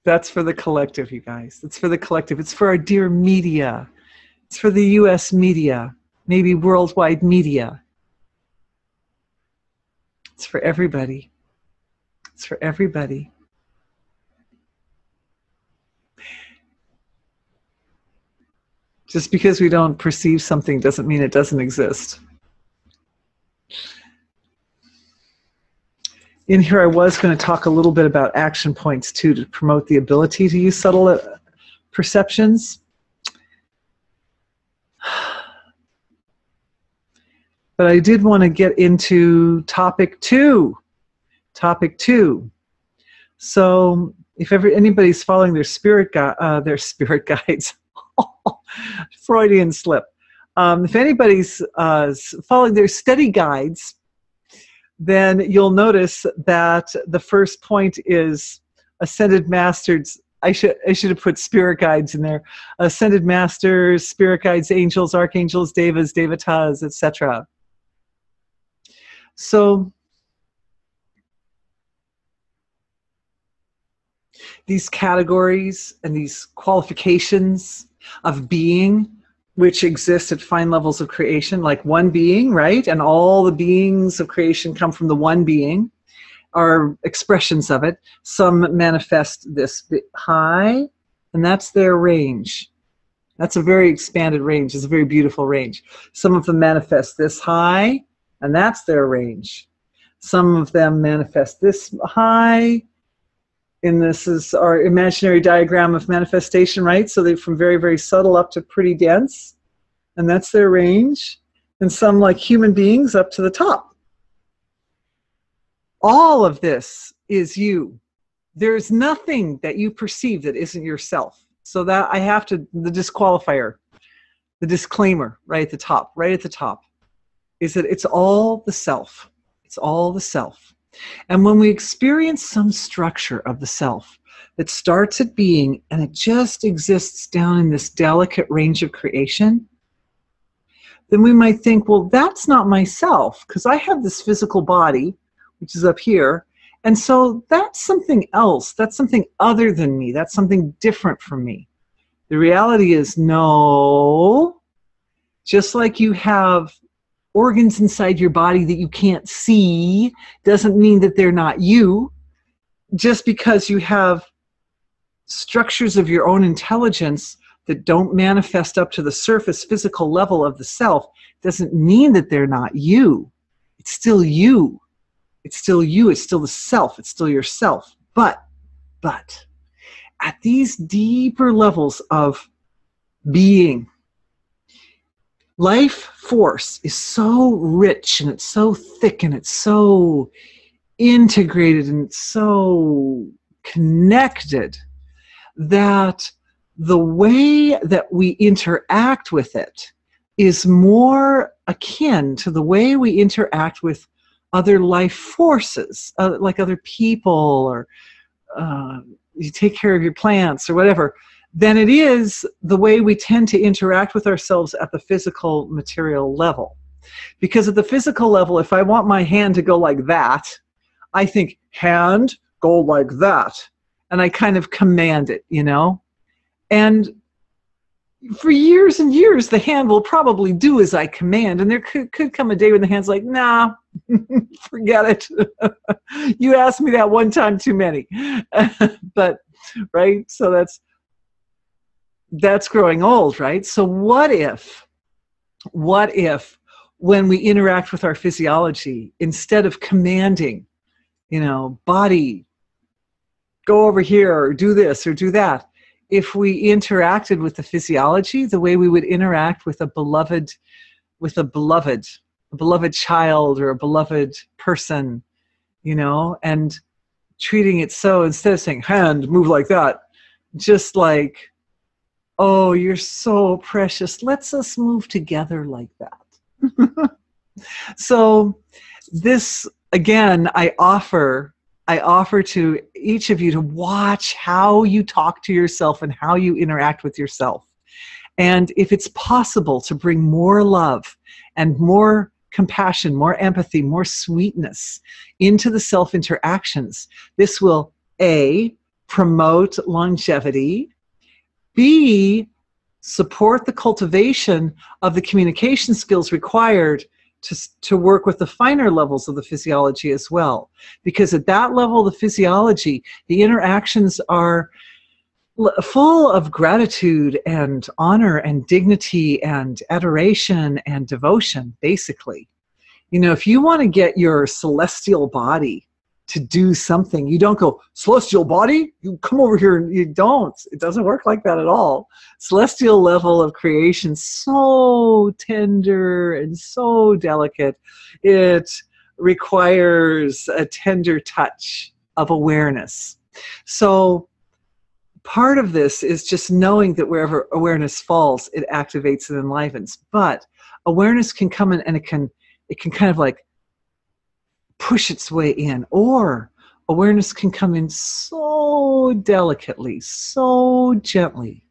That's for the collective, you guys. It's for the collective. It's for our dear media. It's for the US media, maybe worldwide media. It's for everybody. It's for everybody. Just because we don't perceive something doesn't mean it doesn't exist. In here, I was going to talk a little bit about action points too, to promote the ability to use subtle perceptions. But I did want to get into topic two. Topic two. So if anybody's following their spirit guides, Freudian slip. If anybody's following their study guides, then you'll notice that the first point is ascended masters. I should have put spirit guides in there. Ascended masters, spirit guides, angels, archangels, devas, devatas, etc. So these categories and these qualifications of being, which exist at fine levels of creation, like one being, right? And all the beings of creation come from the one being, are expressions of it. Some manifest this high, and that's their range. That's a very expanded range. It's a very beautiful range. Some of them manifest this high, and that's their range. Some of them manifest this high, and this is our imaginary diagram of manifestation, right? So they're from very, very subtle up to pretty dense, and that's their range. And some, like human beings, up to the top. All of this is you. There's nothing that you perceive that isn't yourself. So that I have to, the disqualifier, the disclaimer right at the top, is that it's all the self. It's all the self. And when we experience some structure of the self that starts at being and it just exists down in this delicate range of creation, then we might think, well, that's not myself, because I have this physical body, which is up here, and so that's something else. That's something other than me. That's something different from me. The reality is, no, just like you have organs inside your body that you can't see, doesn't mean that they're not you. Just because you have structures of your own intelligence that don't manifest up to the surface physical level of the self doesn't mean that they're not you. It's still you. It's still you. It's still the self. It's still yourself. But at these deeper levels of being, life force is so rich and it's so thick and it's so integrated and it's so connected that the way that we interact with it is more akin to the way we interact with other life forces, like other people, or you take care of your plants or whatever, than it is the way we tend to interact with ourselves at the physical material level. Because at the physical level, if I want my hand to go like that, I think, hand, go like that. And I kind of command it, you know? And for years and years, the hand will probably do as I command. And there could come a day when the hand's like, nah, forget it. You asked me that one time too many. But, right? So that's growing old, right? So what if when we interact with our physiology, instead of commanding, you know, body, go over here or do this or do that, if we interacted with the physiology the way we would interact with a beloved child or a beloved person, you know, and treating it so, instead of saying, hand, move like that, just like, oh, you're so precious, let's us move together like that. So this, again, I offer I offer to each of you to watch how you talk to yourself and how you interact with yourself. And if it's possible to bring more love and more compassion, more empathy, more sweetness into the self-interactions, this will A, promote longevity, B, support the cultivation of the communication skills required to work with the finer levels of the physiology as well. Because at that level of the physiology, the interactions are full of gratitude and honor and dignity and adoration and devotion, basically. You know, if you want to get your celestial body to do something, you don't go, celestial body, you come over here, and you don't. It doesn't work like that at all. Celestial level of creation, so tender and so delicate. It requires a tender touch of awareness. So part of this is just knowing that wherever awareness falls, it activates and enlivens. But awareness can come in and it can kind of like push its way in, or awareness can come in so delicately, so gently.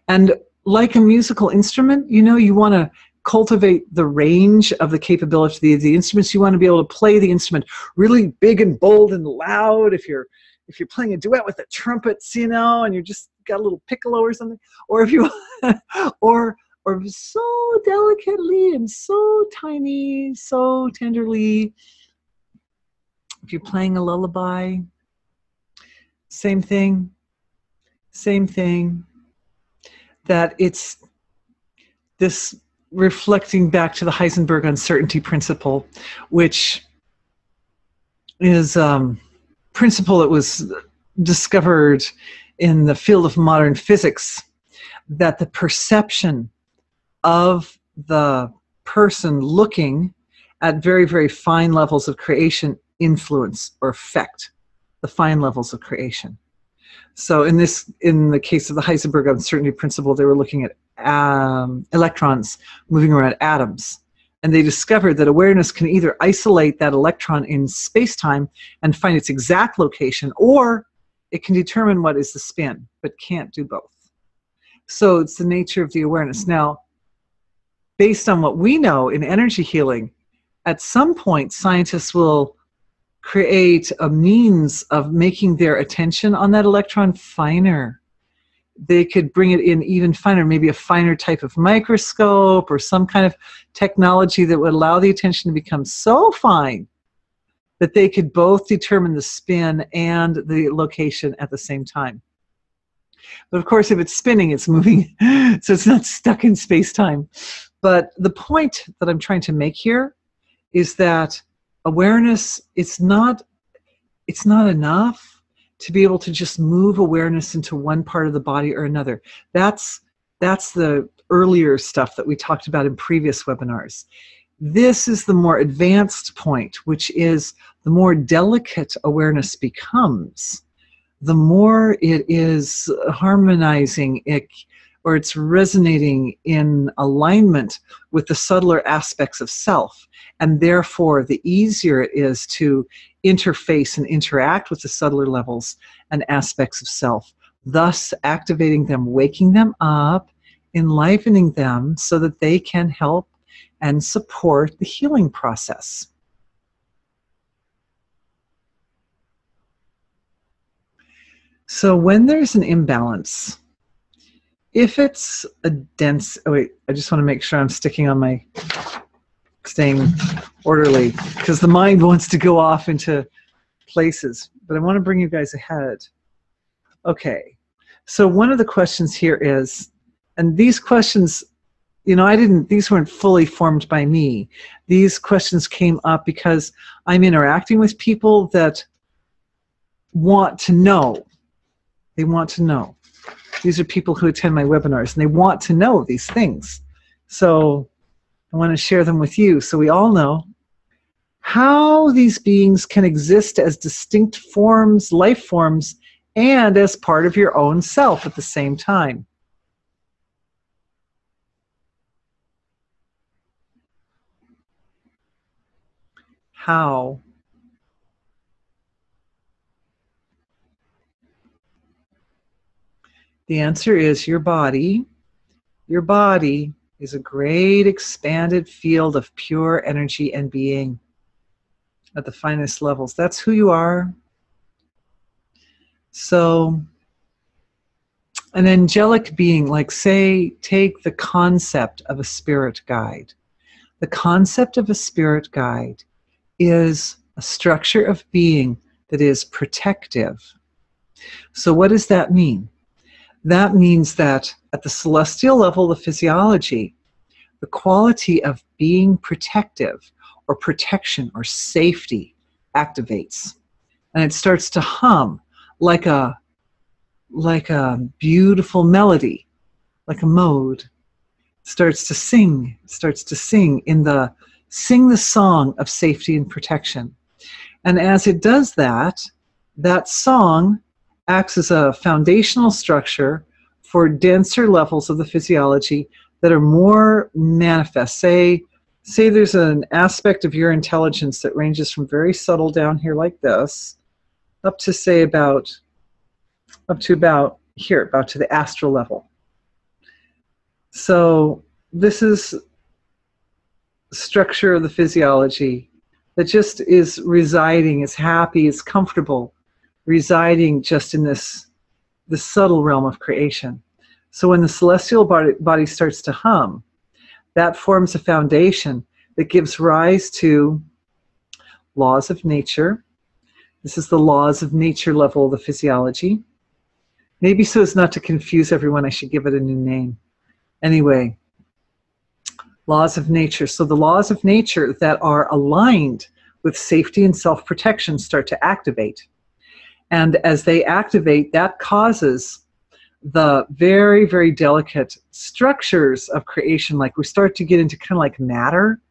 And like a musical instrument, you know, you want to cultivate the range of the capability of the instruments. You want to be able to play the instrument really big and bold and loud. If you're playing a duet with the trumpets, you know, and you're just got a little piccolo or something, or if you or so delicately and so tiny, so tenderly. If you're playing a lullaby, same thing, that it's this reflecting back to the Heisenberg uncertainty principle, which is a principle that was discovered in the field of modern physics, that the perception of the person looking at very, very fine levels of creation influence or affect the fine levels of creation. So in the case of the Heisenberg uncertainty principle, they were looking at electrons moving around atoms. And they discovered that awareness can either isolate that electron in space-time and find its exact location, or it can determine what is the spin, but can't do both. So it's the nature of the awareness. Now, based on what we know in energy healing, at some point scientists will create a means of making their attention on that electron finer. They could bring it in even finer, maybe a finer type of microscope or some kind of technology that would allow the attention to become so fine that they could both determine the spin and the location at the same time. But of course, if it's spinning, it's moving, so it's not stuck in space-time. But the point that I'm trying to make here is that awareness, it's not enough to be able to just move awareness into one part of the body or another. That's the earlier stuff that we talked about in previous webinars. This is the more advanced point, which is the more delicate awareness becomes, the more it is harmonizing it, or it's resonating in alignment with the subtler aspects of self. And therefore, the easier it is to interface and interact with the subtler levels and aspects of self, thus activating them, waking them up, enlivening them so that they can help and support the healing process. So when there's an imbalance, if it's a dense, oh wait, I just want to make sure I'm staying orderly, because the mind wants to go off into places, but I want to bring you guys ahead. Okay, so one of the questions here is, and these questions, you know, these weren't fully formed by me. These questions came up because I'm interacting with people that want to know. They want to know. These are people who attend my webinars, and they want to know these things. So I want to share them with you so we all know how these beings can exist as distinct forms, life forms, and as part of your own self at the same time. How The answer is your body. Your body is a great expanded field of pure energy and being at the finest levels. That's who you are. So an angelic being, like say, take the concept of a spirit guide. The concept of a spirit guide is a structure of being that is protective. So what does that mean? That means that at the celestial level of physiology, the quality of being protective or protection or safety activates. And it starts to hum like a beautiful melody, like a mode. It starts to sing sing the song of safety and protection. And as it does that, that song acts as a foundational structure for denser levels of the physiology that are more manifest. Say there's an aspect of your intelligence that ranges from very subtle down here like this, up to say about to the astral level. So this is structure of the physiology that just is residing, is happy, is comfortable, residing just in this subtle realm of creation. So when the celestial body starts to hum, that forms a foundation that gives rise to laws of nature. This is the laws of nature level of the physiology. Maybe so as not to confuse everyone, I should give it a new name. Anyway, laws of nature. So the laws of nature that are aligned with safety and self-protection start to activate. And as they activate, that causes the very, very delicate structures of creation. Like we start to get into kind of like matter,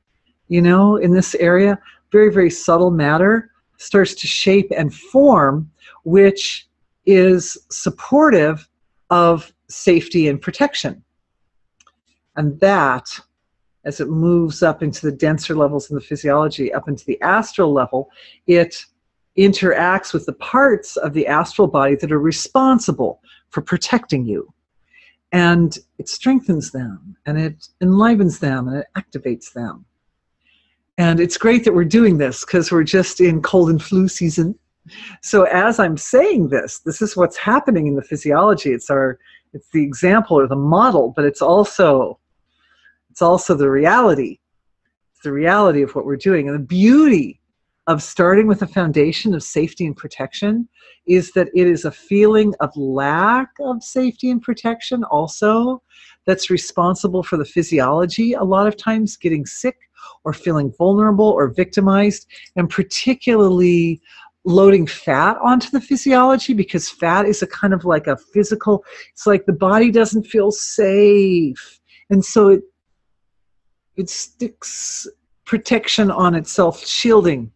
you know, in this area. Very, very subtle matter starts to shape and form, which is supportive of safety and protection. And that, as it moves up into the denser levels in the physiology, up into the astral level, it interacts with the parts of the astral body that are responsible for protecting you. And it strengthens them, and it enlivens them, and it activates them. And it's great that we're doing this because we're just in cold and flu season. So as I'm saying this is what's happening in the physiology. It's the example or the model, but it's also the reality. It's the reality of what we're doing. And the beauty of starting with a foundation of safety and protection is that it is a feeling of lack of safety and protection also that's responsible for the physiology, a lot of times getting sick or feeling vulnerable or victimized, and particularly loading fat onto the physiology, because fat is a kind of like a physical, it's like the body doesn't feel safe. And so it sticks protection on itself, shielding.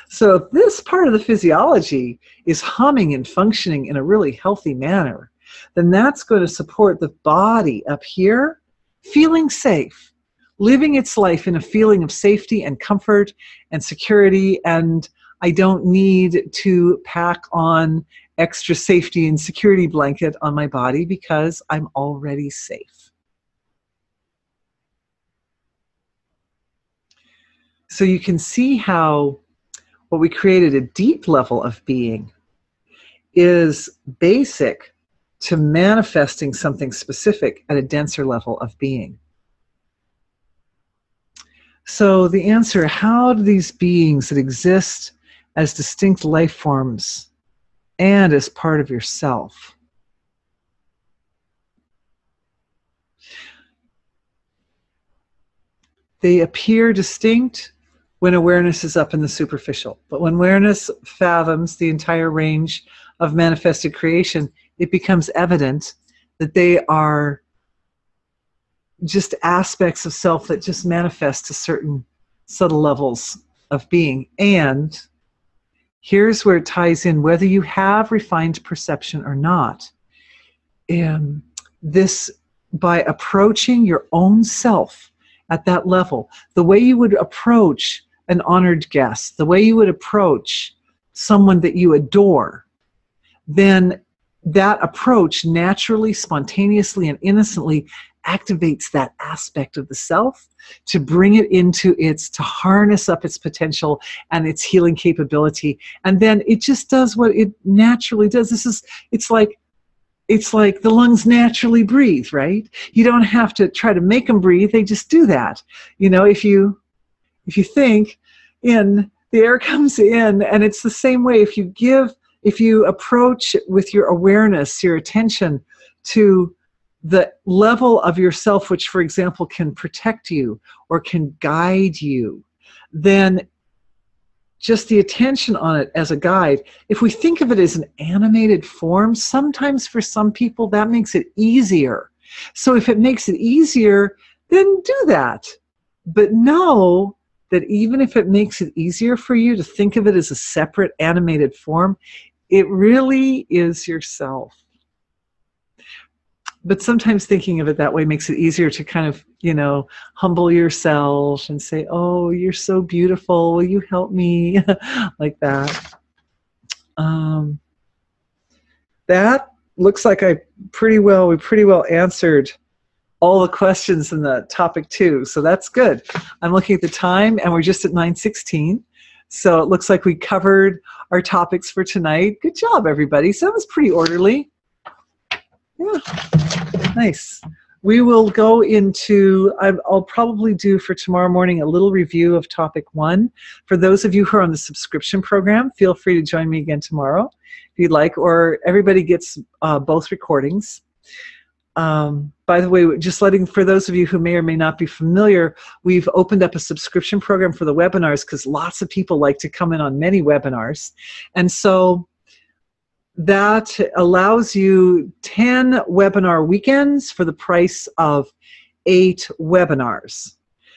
So if this part of the physiology is humming and functioning in a really healthy manner, then that's going to support the body up here feeling safe, living its life in a feeling of safety and comfort and security, and I don't need to pack on extra safety and security blanket on my body because I'm already safe. So you can see how what we created, a deep level of being, is basic to manifesting something specific at a denser level of being. So the answer, how do these beings that exist as distinct life forms and as part of yourself, they appear distinct when awareness is up in the superficial. But when awareness fathoms the entire range of manifested creation, it becomes evident that they are just aspects of self that just manifest to certain subtle levels of being. And here's where it ties in, whether you have refined perception or not. This, by approaching your own self at that level, the way you would approach an honored guest, the way you would approach someone that you adore, then that approach naturally, spontaneously, and innocently activates that aspect of the self to bring it into to harness up its potential and its healing capability. And then it just does what it naturally does. It's like the lungs naturally breathe, right? You don't have to try to make them breathe. They just do that. You know, if you think in, the air comes in, and it's the same way. If you approach with your awareness, your attention to the level of yourself, which, for example, can protect you or can guide you, then just the attention on it as a guide, if we think of it as an animated form, sometimes for some people that makes it easier. So if it makes it easier, then do that. But know that even if it makes it easier for you to think of it as a separate animated form, it really is yourself. But sometimes thinking of it that way makes it easier to kind of, you know, humble yourself and say, oh, you're so beautiful, will you help me? Like that. That looks like we pretty well answered all the questions in the topic 2. So that's good. I'm looking at the time and we're just at 9:16. So it looks like we covered our topics for tonight. Good job, everybody. So that was pretty orderly. Yeah, nice. We will go into, I'll probably do for tomorrow morning a little review of topic 1. For those of you who are on the subscription program, feel free to join me again tomorrow if you'd like, or everybody gets both recordings. By the way, just for those of you who may or may not be familiar, we've opened up a subscription program for the webinars because lots of people like to come in on many webinars. And so that allows you 10 webinar weekends for the price of 8 webinars.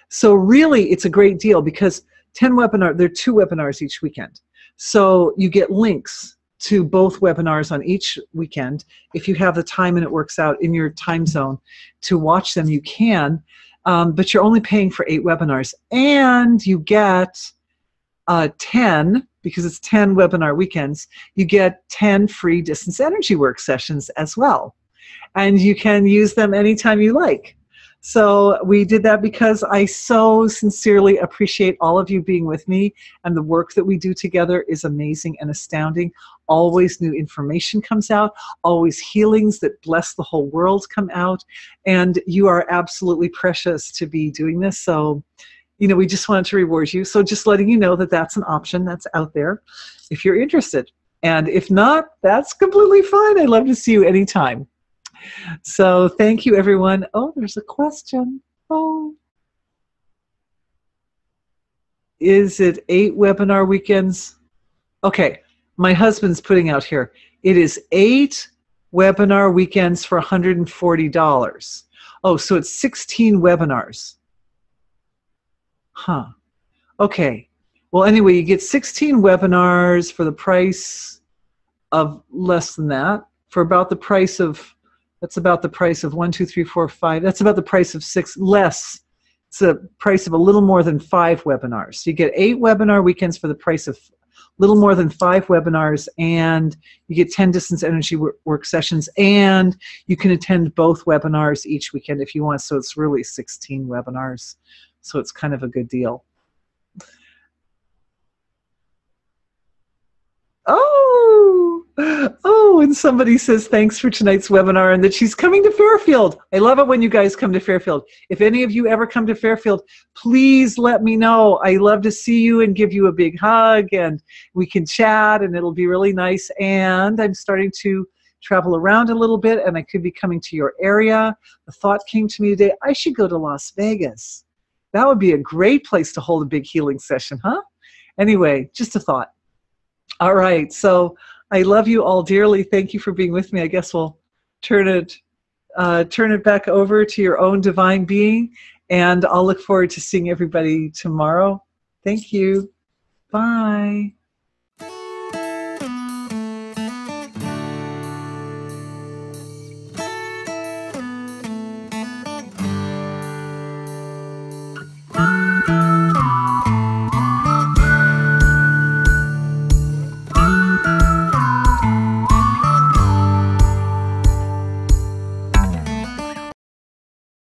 So really, it's a great deal because there are 2 webinars each weekend. So you get links to both webinars on each weekend. If you have the time and it works out in your time zone to watch them, you can, but you're only paying for 8 webinars. And you get 10, because it's 10 webinar weekends, you get 10 free distance energy work sessions as well. And you can use them anytime you like. So we did that because I so sincerely appreciate all of you being with me, and the work that we do together is amazing and astounding. Always new information comes out, always healings that bless the whole world come out, and you are absolutely precious to be doing this. So, you know, we just wanted to reward you. So just letting you know that that's an option that's out there if you're interested. And if not, that's completely fine. I'd love to see you anytime. So thank you, everyone. Oh, there's a question. Oh. Is it 8 webinar weekends? Okay, my husband's putting out here. It is 8 webinar weekends for $140. Oh, so it's 16 webinars. Huh. Okay. Well, anyway, you get 16 webinars for the price of less than that, for about the price of, that's about the price of 1, 2, 3, 4, 5. That's about the price of 6 less. It's the price of a little more than 5 webinars. So you get 8 webinar weekends for the price of little more than 5 webinars, and you get 10 distance energy work sessions, and you can attend both webinars each weekend if you want. So it's really 16 webinars. So it's kind of a good deal. Oh, and somebody says thanks for tonight's webinar and that she's coming to Fairfield. I love it when you guys come to Fairfield. If any of you ever come to Fairfield, please let me know. I love to see you and give you a big hug, and we can chat, and it'll be really nice. And I'm starting to travel around a little bit, and I could be coming to your area. The thought came to me today, I should go to Las Vegas. That would be a great place to hold a big healing session, huh? Anyway, just a thought. All right, so I love you all dearly. Thank you for being with me. I guess we'll turn it back over to your own divine being, and I'll look forward to seeing everybody tomorrow. Thank you. Bye.